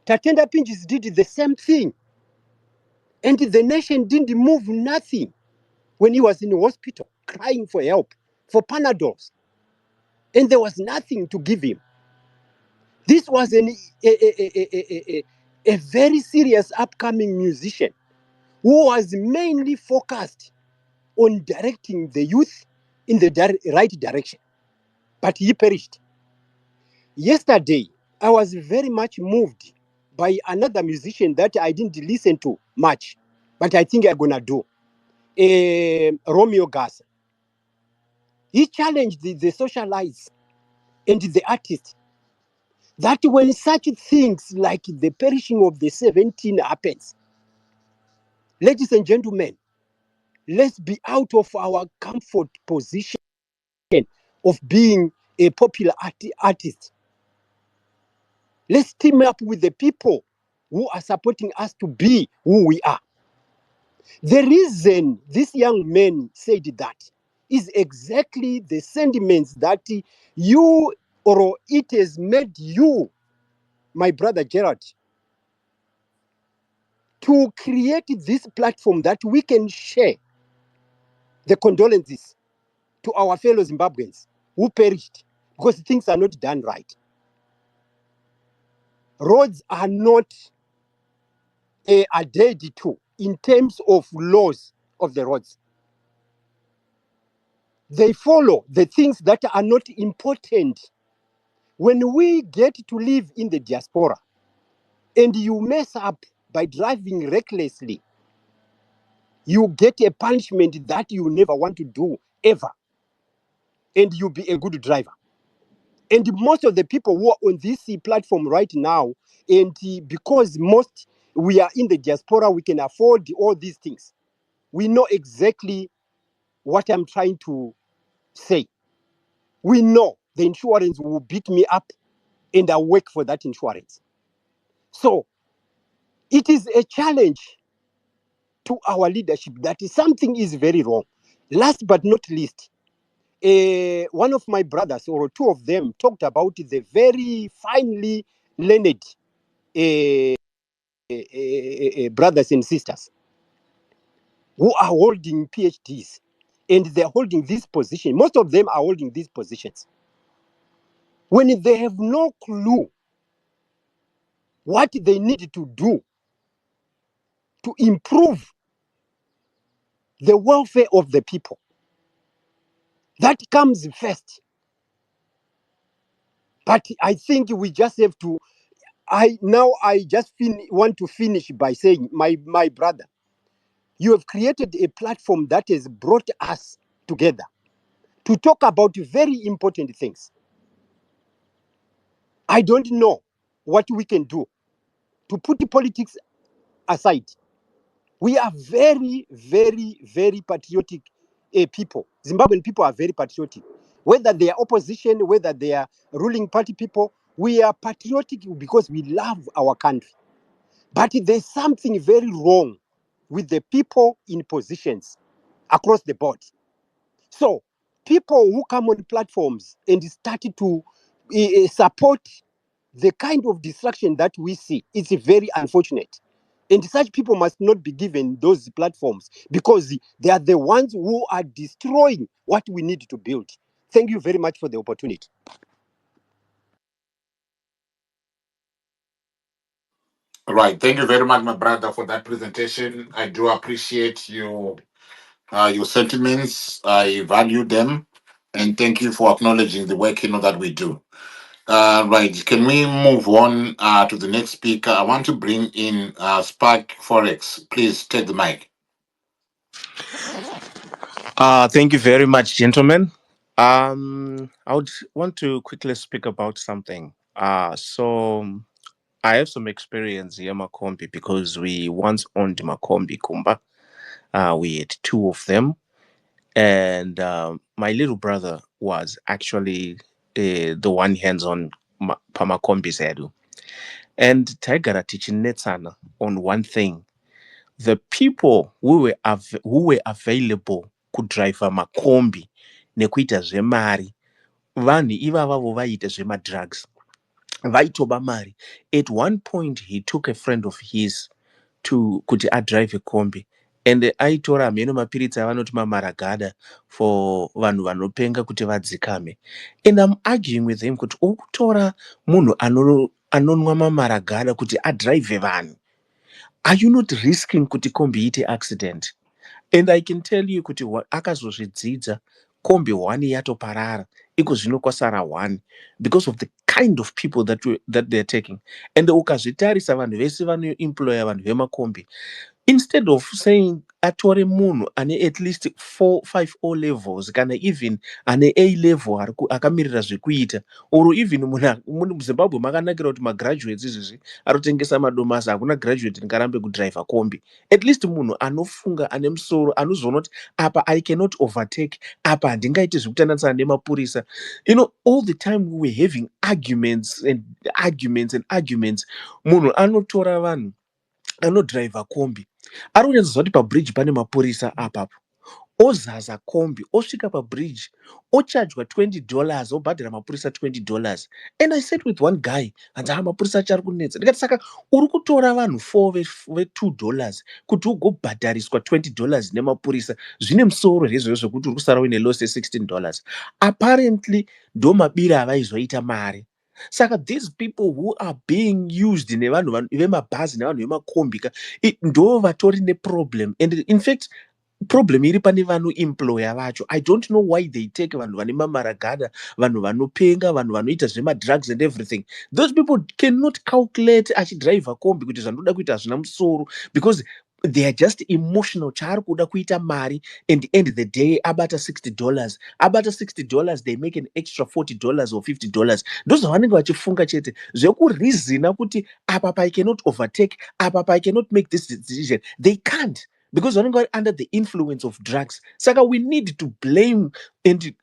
Tatenda Pinjis did the same thing, and the nation didn't move nothing when he was in the hospital crying for help, for Panadols, and there was nothing to give him. This was a very serious upcoming musician who was mainly focused on directing the youth in the right direction, but he perished. Yesterday, I was very much moved by another musician that I didn't listen to much, but I think I'm gonna do. Romeo Gas. He challenged the socialites and the artists that when such things like the perishing of the 17 happens, ladies and gentlemen, let's be out of our comfort position of being a popular artist. Let's team up with the people who are supporting us to be who we are. The reason this young man said that is exactly the sentiments that you or it has made you, my brother Gerard, to create this platform that we can share the condolences to our fellow Zimbabweans who perished because things are not done right. Roads are not adhered to in terms of laws of the roads. They follow the things that are not important. When we get to live in the diaspora and you mess up by driving recklessly, you get a punishment that you never want to do ever. And you be a good driver. And most of the people who are on this platform right now, and because most we are in the diaspora, we can afford all these things. We know exactly what I'm trying to say. We know the insurance will beat me up and I work for that insurance. So it is a challenge to our leadership that something is very wrong. Last but not least, one of my brothers, or two of them, talked about the very finely learned brothers and sisters who are holding PhDs, and they're holding this position. Most of them are holding these positions when they have no clue what they need to do to improve the welfare of the people. That comes first. But I think we just have to. I just want to finish by saying, my brother, you have created a platform that has brought us together to talk about very important things. I don't know what we can do to put politics aside. We are very, very, very patriotic people. Zimbabwean people are very patriotic. Whether they are opposition, whether they are ruling party people, we are patriotic because we love our country. But there's something very wrong with the people in positions across the board. So people who come on platforms and start to support the kind of destruction that we see, it's very unfortunate. And such people must not be given those platforms because they are the ones who are destroying what we need to build. Thank you very much for the opportunity. All right. Thank you very much, my brother, for that presentation. I do appreciate your sentiments. I value them, and thank you for acknowledging the work that we do. Right. Can we move on to the next speaker? I want to bring in Spark Forex. Please take the mic. Thank you very much, gentlemen. I would want to quickly speak about something. So I have some experience here, Makombi, because we once owned Makombi Kumba. We had two of them, and my little brother was actually the one hands-on Pamakombi Zedu. And Taigara teaching Netsana on one thing: the people who were available could drive a makombi nekuita zvemari, vanhu ivavavo vaiita zvemadrugs, vaitoba mari. At one point he took a friend of his to kuti adrive kombi, and aitora mheno mapiritsi avanoti mamaragada for vanhu vanopenga kuti vadzikame. And I'm arguing with him kuti uri kutora munhu anonwa mamaragada kuti adrive vanhu. Are you not risking kuti kombi ite accident? And I can tell you kuti akazozvidzidza kombi 1 yatoparara, iko zvino kwasara 1, because of the kind of people that they're taking. And ukazvitarisa vanhu vese vanoemploya vanhu vemakombi, instead of saying atore munhu ane at least 4-5 O levels kana even ane A level akamirira zvekuita, or even munhu muZimbabwe makanakira kuti magraduates izvizvi arikutengesa madomasi, hakuna graduate ringarambe kudrive kombi. At least munhu anofunga, ane musoro, anozoona kuti apa I cannot overtake, apa handingaiti zvekutandatsana nemapurisa. You know, all the time we were having arguments and arguments and arguments. Munhu anotora vanhu anodriva kombi ari kunyatsoziva kuti pabridge pane mapurisa apapo, ozaza kombi osvika pabridge ochajwa $20, obhadhira mapurisa $20. And I sat with one guy hanzi mapurisa acho ari kunetsa. Ndikati saka uri kutora vanhu 4 ve$2 kuti ugobhadhariswa $20 nemapurisa, zvine musoro hezvo zvokuti uri kusara uine loss ye$16. Apparently ndo mabira avaizoita mari. Saka these people who are being used nevanhu vemabhazi nevanhu vemakombi ndo vatori neproblem. And in fact problem iri pane vanoemploya vacho. I don't know why they take vanhu vane mamaragada, vanhu vanopenga, vanhu vanoita zvemadrugs and everything. Those people cannot calculate achidriva kombi kuti zvanoda kuita hazvina musoro, because they are just emotional. Chaari kuda kuita mari, and end the day abata $60, abata $60, they make an extra $40 or $50. Ndozvavanenge vachifunga chete, zvekurizina kuti apa I cannot overtake, apa I cannot make this decision. They can't, because vanenge vari under the influence of drugs. Saka we need to blame and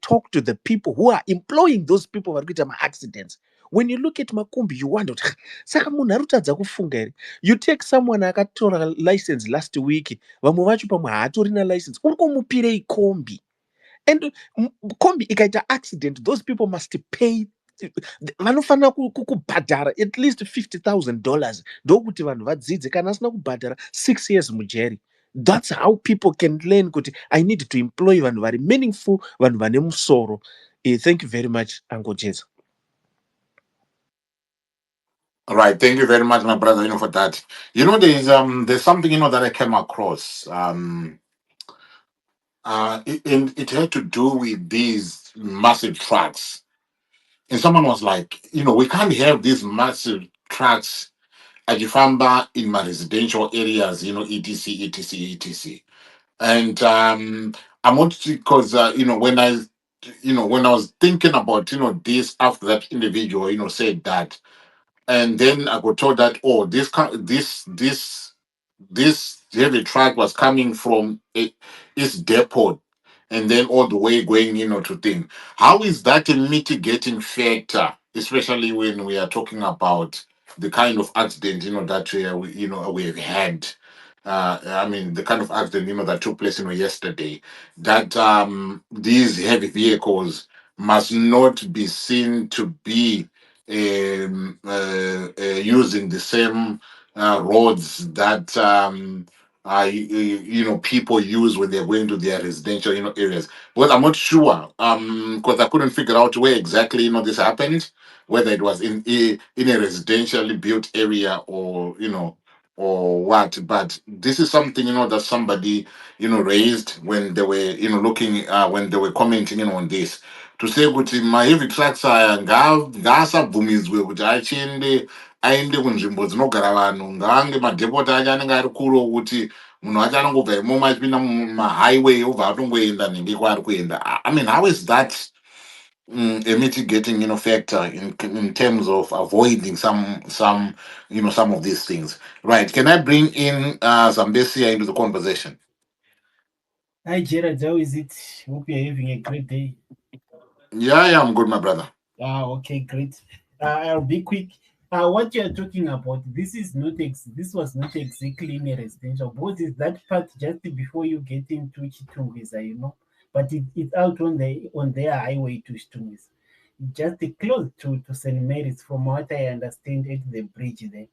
talk to the people who are employing those people vari kuita maaccidents. When you look at Makumbi, you wonder kuti saka munhu ari kutadza kufunga here. You take someone akatora license last week, vamwe vacho pamwe haatorina license, uri kumupirei kombi. And kombi ikaita accident, those people must pay, vanofanira kubhadhara at least $50,000 ndokuti vanhu vadzidze. Kana asina kubhadhara 6 years mujeri. That's how people can learn kuti I need to employ vanhu vari meaningful, vanhu vane musoro. Thank you very much, Uncle Jez. All right, thank you very much, my brother, for that. There's something that I came across. And it had to do with these massive trucks. And someone was like, we can't have these massive trucks at Jifamba in my residential areas, etc, etc, etc. And I'm not, because when I was thinking about this after that individual said that, and then I got told that, oh, this heavy truck was coming from its depot, and then all the way going to thing. How is that a mitigating factor, especially when we are talking about the kind of accident that we have had? I mean, the kind of accident that took place yesterday, that these heavy vehicles must not be seen to be using the same roads that people use when they're going to their residential areas. Well, I'm not sure because I couldn't figure out where exactly this happened, whether it was in a residentially built area or what. But this is something that somebody raised when they were looking when they were commenting on this, to say kuti ma-heavy trucks aya ngaasabvumidzwe kuti aende kunzvimbo dzinogara vanhu, ngaange madhepota acho anenge ari kuro, kuti munhu wacho anongobva imomo achipinda mumahighway obva atongoenda nhingi kwaari kuenda. I mean, how is that a mitigating factor in terms of avoiding some of these things? Right. Can I bring in Zambesia into the conversation? Hi, Gerard, how is it? Hope you're having a great day. Yeah, I'm good, my brother. Okay, great. I'll be quick. What you're talking about, this was not exactly in a residential, because it's that part just before you get into Chitungwiza, but it's out on their highway to Chitungwiza, just close to St. Mary's, from what I understand, at the bridge there.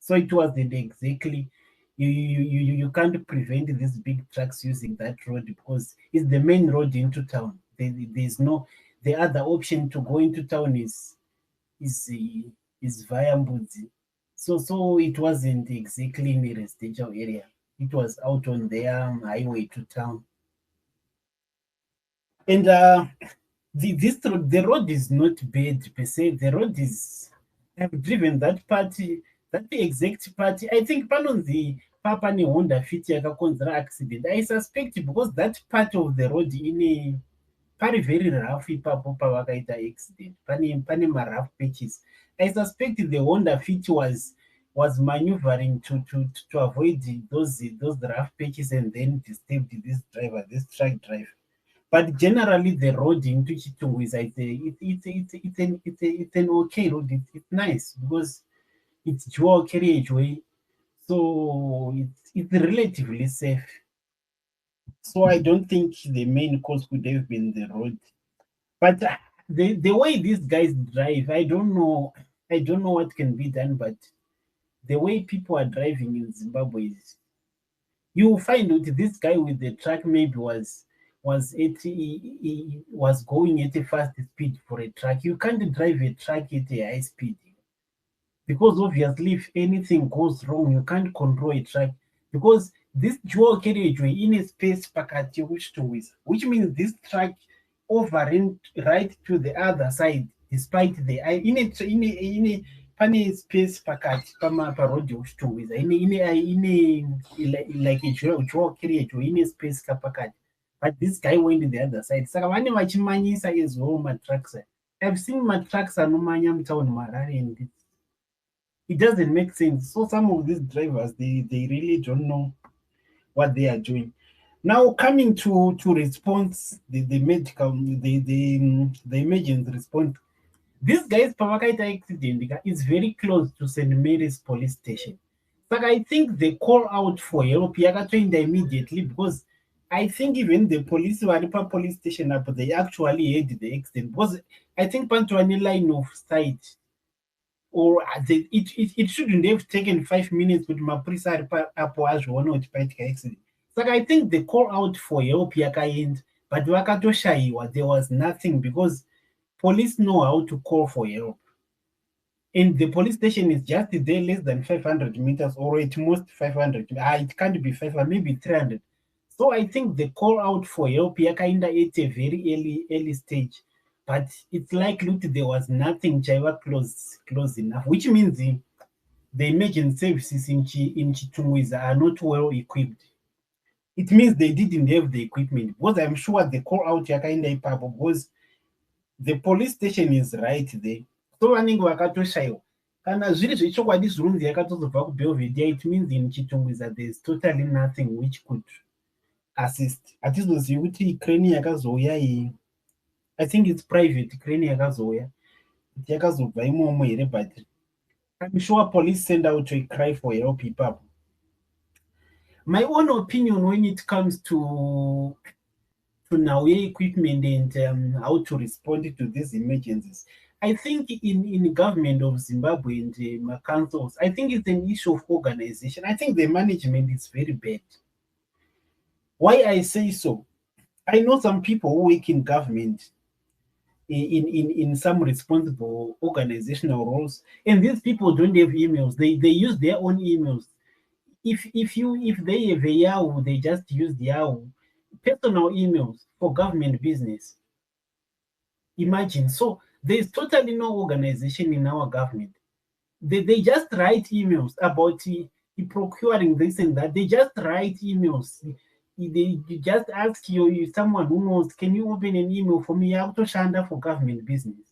So it wasn't exactly, you can't prevent these big trucks using that road because it's the main road into town. There's no, the other option to go into town is via Mbudzi. So it wasn't exactly in a residential area. It was out on their highway to town. And the road is not bad per se. The road is, I've driven that party, that exact party. I think on the Papa ni Honda Fit yakakonzera accident. I suspect because that part of the road in a very rough ipapo pavakaita accident. Pane rough patches. I suspect the Honda Fit was maneuvering to avoid those rough patches and then disturbed this truck driver. But generally, the road into Chitungu is it's an okay road. It's nice because it's dual carriageway, so it's relatively safe. So I don't think the main cause could have been the road. But the way these guys drive, I don't know what can be done. But the way people are driving in Zimbabwe is, you find out this guy with the truck maybe was going at a fast speed for a truck. You can't drive a truck at a high speed because obviously if anything goes wrong, you can't control a truck because this dual carriageway in a space pakati which means this truck overran right to the other side despite the in a pane space pakati parodhi wekuchitungwiza like a dual carriageway in a space kapakati, but this guy went the other side saka vane vachimanyisa as well matrucks. I've seen matrucks anomanya mutauni marare and it doesn't make sense. So some of these drivers they really don't know what they are doing. Now coming to response, the medical, the emergency response. This guy's Pavakaita accident is very close to St. Mary's police station. But I think they call out for help immediately because I think even the police Waripa police station up they actually had the accident because I think Pantuani line of sight or it shouldn't have taken 5 minutes with Maprisa Apo as one or accident. So I think they call out for help yakaend, but wakatoshaiwa there was nothing because police know how to call for help. And the police station is just there less than 500 meters or at most 500. It can't be 500, maybe 300. So I think they call out for help yakaenda at a very early stage. But it's likely there was nothing Chaiwa close enough, which means the emergency services in Chitungwiza are not well equipped. It means they didn't have the equipment because I'm sure they call out Yakainda Ipapo because the police station is right there. So vanenge vakatoshaiwa kana zviri zvechokwadi zvirunzi yakatozobva kubelvedere, it means in Chitungwiza there's totally nothing which could assist. Hatizozivi kuti crane yakazouya iyi, I think it's private crane yakazouya kuti yakazobva imomo here, but I'm sure police send out a cry for help ipapo. My own opinion when it comes to now equipment and how to respond to these emergencies, I think in government of Zimbabwe and councils, I think it's an issue of organization. I think the management is very bad. Why I say so? I know some people who work in government in some responsible organizational roles, and these people don't have emails. They use their own emails. If they have a Yahoo, they just use the Yahoo personal emails for government business. Imagine. So there's totally no organization in our government. They just write emails about procuring this and that. They just write emails. They just ask you someone who knows, can you open an email for me? I have to shanda for government business.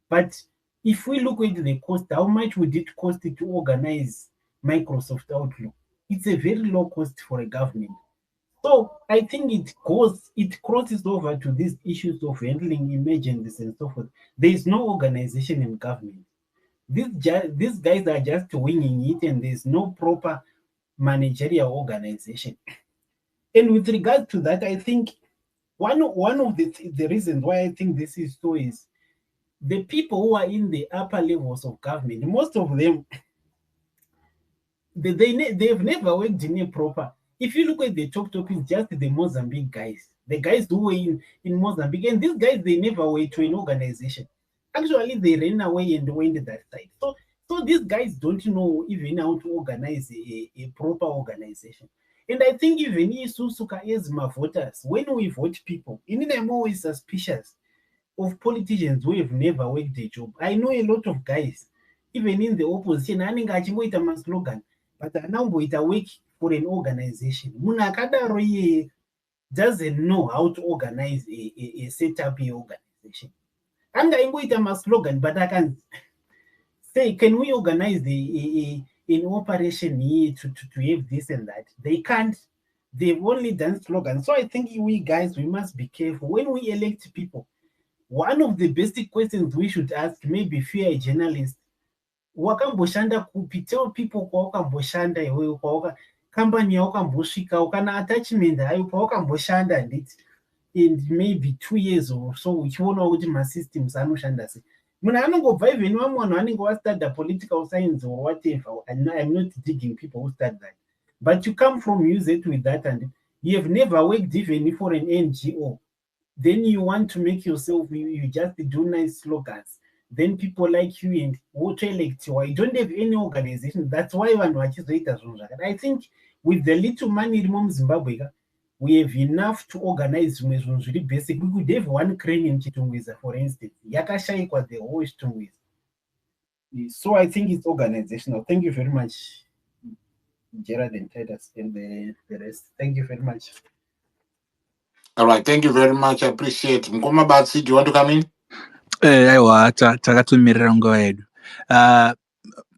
But if we look at the cost, how much would it cost to organize Microsoft Outlook? It's a very low cost for a government. So I think it crosses over to these issues of handling emergencies and so forth. There is no organization in government. These guys are just winging it, and there's no proper managerial organization. And with regard to that, I think one of the reasons why I think this is so is the people who are in the upper levels of government, most of them, they've never worked in a proper. If you look at the top, it's just the Mozambique guys, the guys who were in Mozambique, and these guys, they never went to an organization. Actually, they ran away and went that side. So these guys don't know even how to organize a proper organization. And I think even Susuka as my voters, when we vote people, I'm always suspicious of politicians who have never worked a job. I know a lot of guys, even in the opposition, anenge my slogan, but anamboita work for an organization. Munakadaro doesn't know how to organize a setup organization. Angaingoita my slogan, but I can say, can we organize an operation here to have this and that? They can't. They've only done slogans. So I think we guys, we must be careful when we elect people. One of the basic questions we should ask, maybe fear a journalist, wakamboshanda kupi, tell people kwawakamboshanda iwewe, company yawakambosvikawo kana attachment hayo kwawakamboshanda nditi, and maybe 2 years or so uchionawo kuti masystems anoshanda sei. Munhu anongobva even vamwe vanhu vanenge vastudy political science or whatever. I'm not digging people who study that, but you come from UZ with that and you have never worked even for an NGO. Then you want to make yourself, you just do nice slogans. Then people like you and vote elect you. I don't have any organization. That's why one watches later. I think with the little money in Zimbabwe, we have enough to organize really basic. We could have one crane in Chitungwiza, for instance. Yakashaikwa the whole Chitungwiza. So I think it's organizational. Thank you very much, Gerard and Titus and the rest. Thank you very much. All right, thank you very much. I appreciate. Mkoma Batsi, do you want to come in? Aiwa, takatumirira nguva yedu.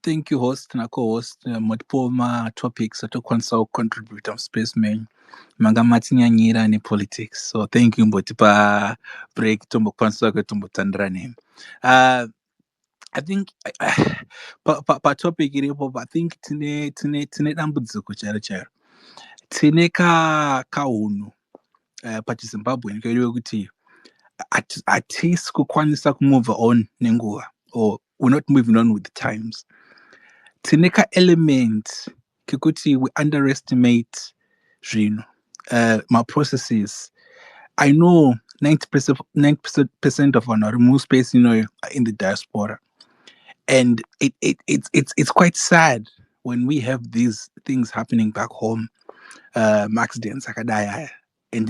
Thank you host na co-host matipo topics atokwanisa kucontributa muspace menyu manga matinyanyira nepolitics, so thank you mbotipa break tombokwanisa kutombotandira nemi. I think topic iripo, I think tine dambudziko chairo tine kahunu pachizimbabwe kedu kuti hatisi kukwanisa kumove on nenguva, or we're not moving on with the times. Tine element kekuti we underestimate zvinhu, my processes. I know 90% of our remove space, are in the diaspora, and it's quite sad when we have these things happening back home. Accidents akadaya, and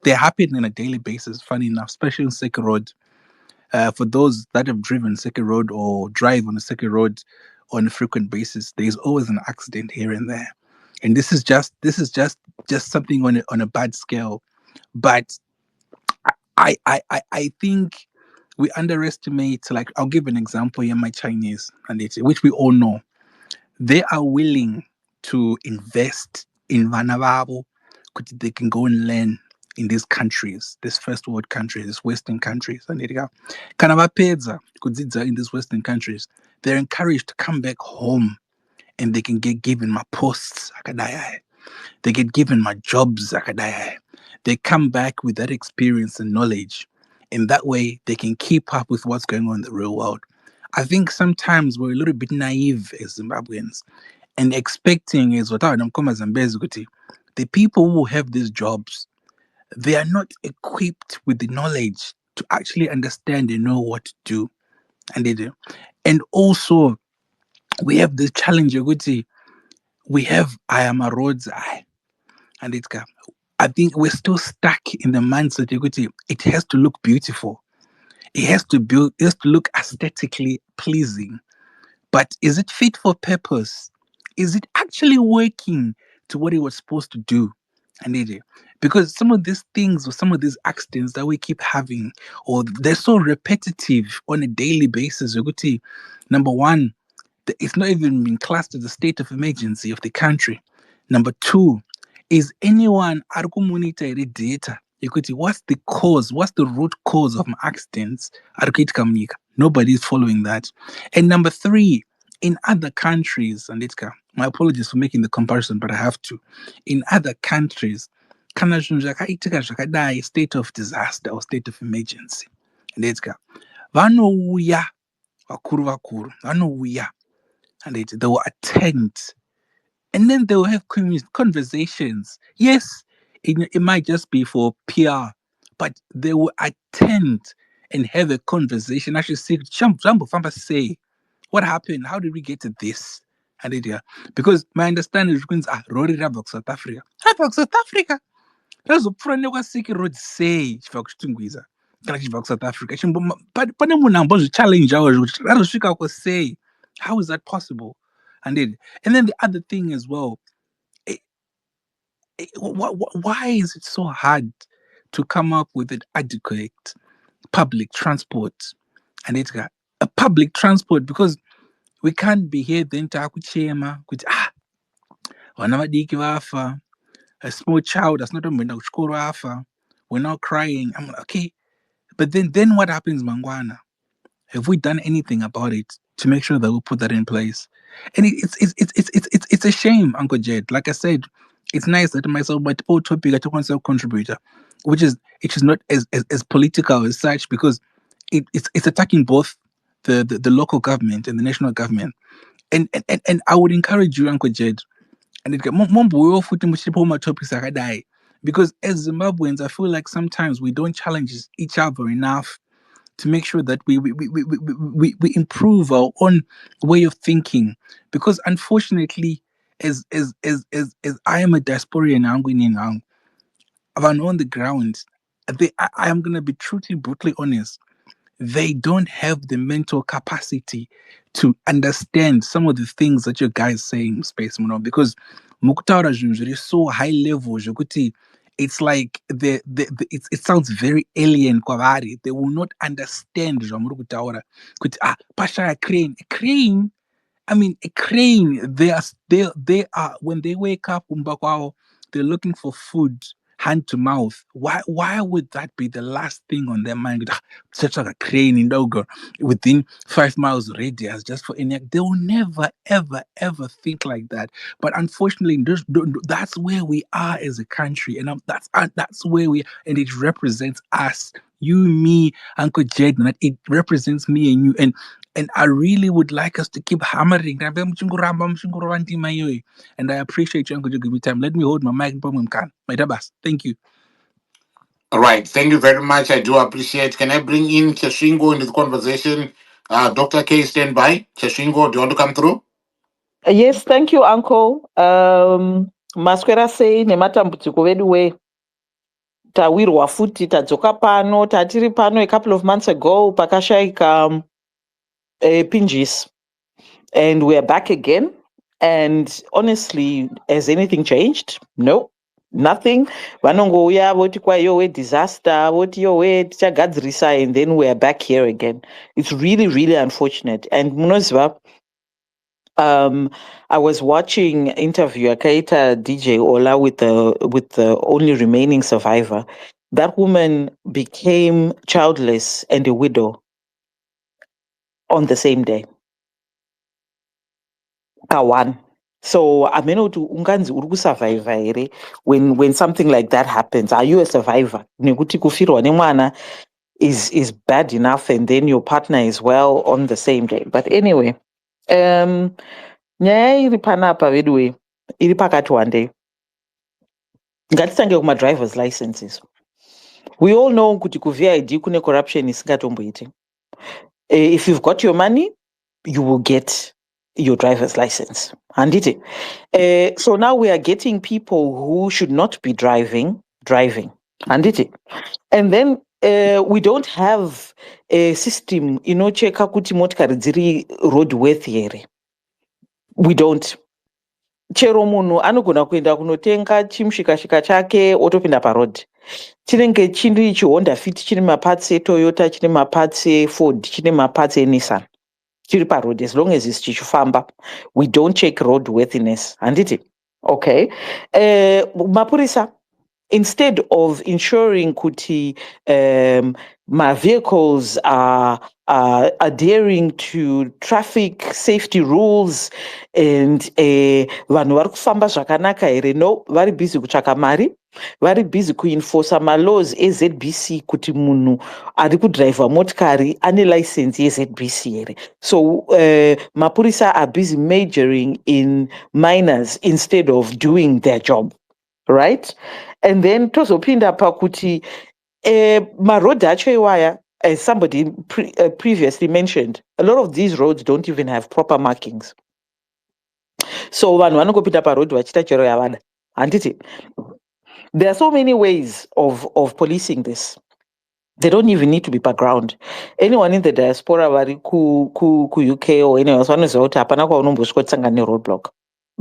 they happen on a daily basis. Funny enough, especially on Second Road. For those that have driven Second Road or drive on a Second Road on a frequent basis, there's always an accident here and there, and this is just something on a bad scale. But I think we underestimate. Like, I'll give an example here. My Chinese, and which we all know, they are willing to invest in Vanavabo, because they can go and learn in these countries, these first world countries, these Western countries. And Kanavapedza kudzidza in these Western countries, they're encouraged to come back home, and they can get given my posts akadaya. They get given my jobs akadaya. They come back with that experience and knowledge. In that way, they can keep up with what's going on in the real world. I think sometimes we're a little bit naive as Zimbabweans, and expecting is what the people who have these jobs, they are not equipped with the knowledge to actually understand and know what to do. And they do. And also, we have this challenge, we have I am a road's eye. And I think we're still stuck in the mindset, it has to look beautiful. It has to look aesthetically pleasing. But is it fit for purpose? Is it actually working to what it was supposed to do? Because some of these things or some of these accidents that we keep having, or they're so repetitive on a daily basis, number one, it's not even been classed as a state of emergency of the country. Number two, is anyone monitor data? What's the cause? What's the root cause of my accidents? Nobody is following that. And number three, in other countries, and my apologies for making the comparison, but I have to. In other countries, state of disaster or state of emergency. And vanouya vakuru vanouya, and they will attend, and then they will have conversations. Yes, it might just be for PR, but they will attend and have a conversation. Actually, say, what happened? How did we get to this? And because my understanding is Rory Rabok South Africa. Rabok South Africa. That's what Second Road say. Chivakutungwiza. Kana chibva South Africa. But pane munhu ambozvichallenge kuti say, how is that possible? And then the other thing as well, why is it so hard to come up with an adequate public transport? And a public transport, because we can't be here then takuchema kuti vana vadiki vafa, a small child that's not even kuchikoro afa, we're not crying. I'm like, okay, but then what happens mangwana? Have we done anything about it to make sure that we put that in place? And it's a shame, Uncle Jed. Like I said, it's nice that myself, but topic I took myself contributor, which is not as political as such, because it's attacking both the local government and the national government. And I would encourage you, Uncle Jed, and because as Zimbabweans, I feel like sometimes we don't challenge each other enough to make sure that we improve our own way of thinking. Because unfortunately, as I am a diasporian now, on the ground, I am gonna be truly brutally honest. They don't have the mental capacity to understand some of the things that you guys say in space, because mukutaura zvinhu zviri so high level zvokuti it's like it sounds very alien kwavari. They will not understand zvamuri kutaura kuti pashaya crane. I mean, a crane. They are when they wake up, umbakwao, they're looking for food, hand to mouth. Why would that be the last thing on their mind? Such like a crane in Dogo within 5 miles radius, just for any. They will never, ever, ever think like that. But unfortunately, that's where we are as a country, and that's where we, and it represents us. You, me, Uncle Jed, and it represents me and you, and I really would like us to keep hammering. And I appreciate you, Uncle, to give me time. Let me hold my mic. Thank you. All right. Thank you very much. I do appreciate. Can I bring in Chashingo into the conversation? Dr. K, stand by. Chashingo, do you want to come through? Yes, thank you, Uncle. Maswera sei nematambudziko vedu we tawirwa futi tadzoka pano tatiri pano a couple of months ago pakashaika pinjis, and we're back again. And honestly, has anything changed? No, nothing. Vanongouya voti kwaiyowe disaster, voti yowe tichagadzirisa, and then we're back here again. It's really, really unfortunate. And munoziva, I was watching interview Akaita DJ Ola with the only remaining survivor. That woman became childless and a widow on the same day. Kawan. So I mean, unganzi uri survivor here when something like that happens. Are you a survivor? Nekuti kufirwa nemwana is bad enough, and then your partner is well on the same day. But anyway, nyaya iri panapa vedue iri pakati wandei. Ngatitange kuma-drivers licenses. We all know kuti ku-VID kune corruption isingatomboiti. If you've got your money, you will get your driver's license. Handiti. So now we are getting people who should not be driving. Handiti. And then we don't have a system inocheka kuti motikari dziri roadworthy here. We don't. Chero munhu anogona kuenda kunotenga chimushikashika chake otopinda parodhi. Chinenge chiri chiHonda Fit chine mapatsi eToyota, chine mapatsi eFord, chine mapatsi eNissan. Chiri parodhi as long as it's chichifamba. We don't check road worthiness. Handiti? Okay. Mapurisa, instead of ensuring kuti my vehicles are adhering to traffic safety rules and vanhu vari kufamba zvakanaka here, no, vari busy kutsvaka mari, vari busy kuenforce malaws eZBC kuti munhu ari kudhiraivha motikari ane license yeZBC here. So mapurisa are busy majoring in minors instead of doing their job. Right? And then tozopinda pakuti marodhi acho iwaya, as somebody previously mentioned, a lot of these roads don't even have proper markings. So vanhu vanongopinda parodhi vachita chero yavada. Handiti? There are so many ways of policing this. They don't even need to be per ground. Anyone in the diaspora vari ku UK or anywhere else vanoziva kuti hapana kwaunombosvika kutsangana neroadblock.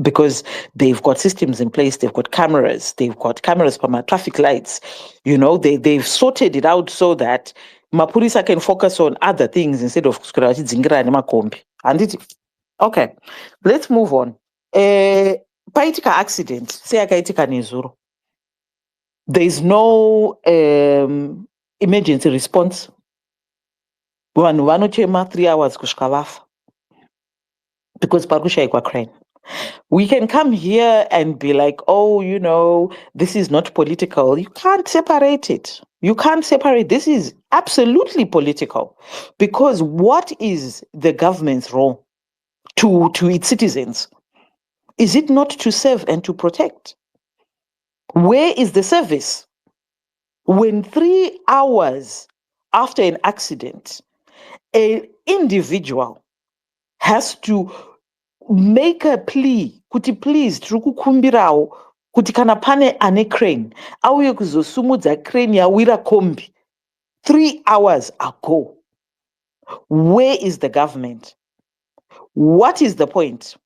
Because they've got systems in place, they've got cameras for my traffic lights. They've sorted it out so that mapurisa can focus on other things instead of kuswera makombi. Okay, let's move on. Paitika accident, say akaitika nezuro. There is no emergency response. Vanhu vanochema 3 hours kusvika vafa because pakushaikwa crane. We can come here and be like, oh, this is not political. You can't separate it. You can't separate. This is absolutely political. Because what is the government's role to its citizens? Is it not to serve and to protect? Where is the service? When 3 hours after an accident, an individual has to make a plea kuti please tiri kukumbirawo kuti kana pane ane crane auye kuzosumudza crane yawira kombi 3 hours ago. Where is the government? What is the point?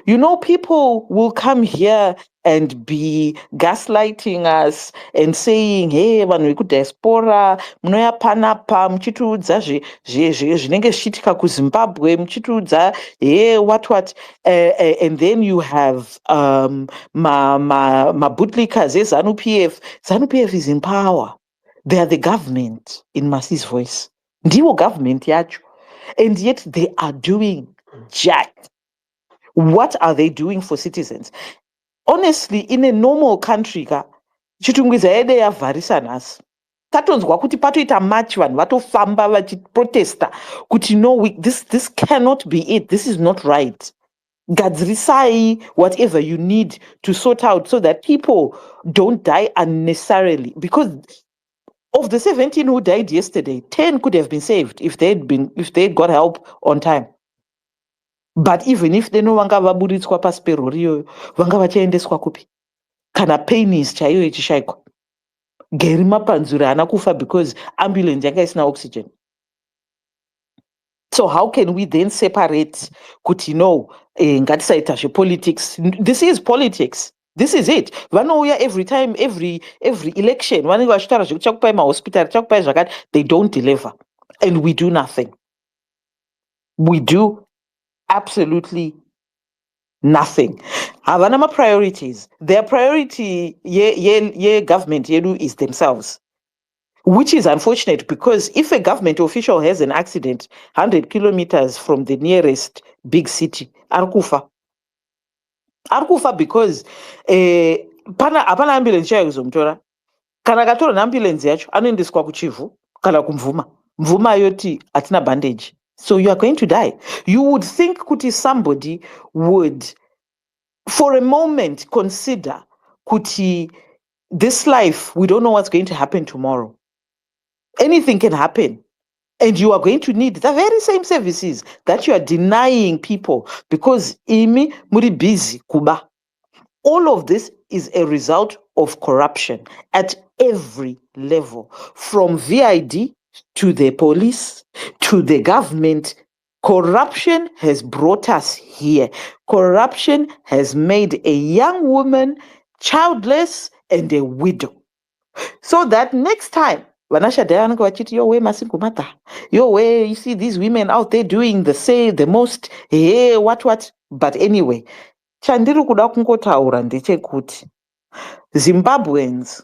You know, people will come here and be gaslighting us and saying, hey, vanhu vekudiaspora munouya panapa muchitiudza zvinenge zvichiitika kuzimbabwe muchitiudza hey what and then you have mabootlickers ezanu pf. Zanu pf is in power. They are the government in Masi's voice. Ndivo government yacho. And yet they are doing jack. What are they doing for citizens? Honestly, in a normal country, chitungwiza yede yavharisa nhasi. Tatonzwa kuti patoita march vanhu vatofamba vachiprotesta kuti no, this cannot be it. This is not right. Gadzirisai whatever you need to sort out so that people don't die unnecessarily. Because of the 17 who died yesterday, 10 could have been saved if they got help on time. But even if they no vanga vaburitswa pasi perori iyoyo vanga vachiendeswa kupi kana painis chaiyo ichishaikwa Geri Mapanzura haana kufa because ambulance yanga isina oxygen. So how can we then separate kuti no ngatisaita zvepolitics? This is politics. This is it. Vanouya every time, every election vanenge vachitaura zvekuti chakupai mahospitari chakupai zvakati, they don't deliver and we do nothing. We do absolutely nothing. Havana ma priorities. Their priority ye government yedu is themselves, which is unfortunate because if a government official has an accident 100 kilometers from the nearest big city, arikufa because hapana ambulance chayo kuzomutora. Kana akatora ambulance yacho anoendeswa kuchivu kana kumvuma. Mvuma yoti hatina bandage. So you are going to die. You would think kuti somebody would for a moment consider kuti this life, we don't know what's going to happen tomorrow. Anything can happen. And you are going to need the very same services that you are denying people because imi muri busy kuba. All of this is a result of corruption at every level, from VID to the police, to the government. Corruption has brought us here. Corruption has made a young woman childless and a widow. So that next time, yo way masingumata, yo way, you see these women out there doing the most, hey, what. But anyway, chandiri kuda kungotaura ndechekuti Zimbabweans,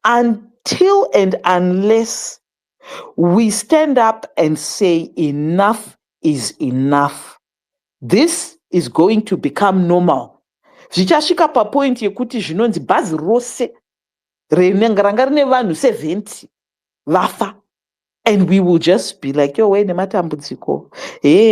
until and unless we stand up and say enough is enough, this is going to become normal. Zvichasvika papoint yekuti zvinonzi bhazi rose ranga rine vanhu 70 vafa. And we will just be like, yo, we nematambudziko.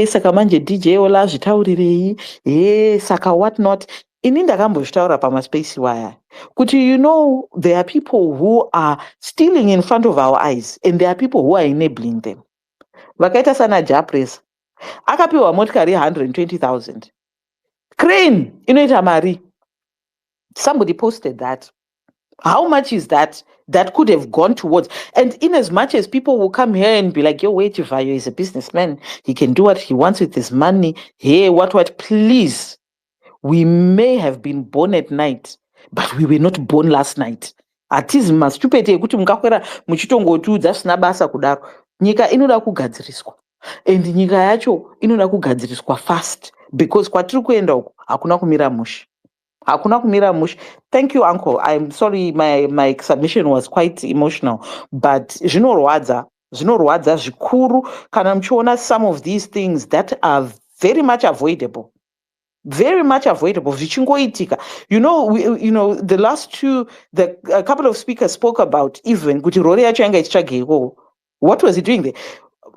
Saka manje DJ ola zvitaurirei. Saka what not. Ini ndakambozvitaura pamaspace wire. Kuti, you know, there are people who are stealing in front of our eyes and there are people who are enabling them. Vakaita sana Japresa. Akapiwa motikari 120,000. Crane inoita mari. Somebody posted that. How much is that? That could have gone towards, and in as much as people will come here and be like, yo, wait, Vayo is a businessman. He can do what he wants with his money. Hey, what, please. We may have been born at night, but we were not born last night. Atizi mastupete ekuti mukakwera muchitongotiudza zvisina basa kudaro. Nyika inoda kugadziriswa. And nyika yacho inoda kugadziriswa fast. Because kwatiri kuenda uko, hakuna kumira mushe. Thank you, Uncle. I'm sorry, my submission was quite emotional, but zvinorwadza zvikuru kana muchiona some of these things that are very much avoidable. Zvichingoitika. You know, the last two, a couple of speakers spoke about even kuti rori yacho yanga ichitsvage ikoko. What was he doing there?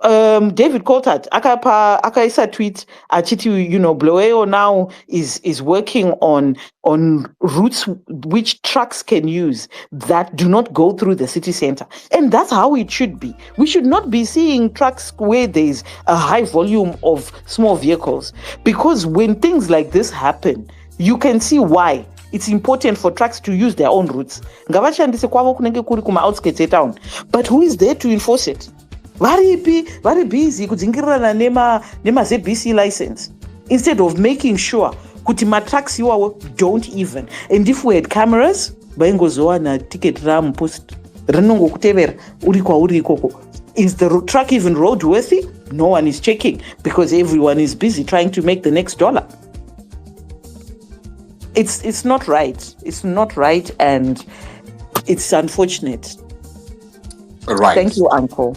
David Coulthard akaisa tweet achiti, Bloweo now is working on routes which trucks can use that do not go through the city center, and that's how it should be. We should not be seeing trucks where there's a high volume of small vehicles, because when things like this happen, you can see why it's important for trucks to use their own routes. Ngavashandise kwavo kunenge kuri kuma outskirts etown, but who is there to enforce it? Very busy kudzingirirana nema-ZBC license instead of making sure kuti matrucks iwawo don't even. And if we had cameras, vaingozowana ticket ramupost rinongokutevera uri kwauri ikoko. Is the truck even roadworthy? No one is checking because everyone is busy trying to make the next dollar. It's not right. It's not right, and it's unfortunate. Right. Thank you, Uncle.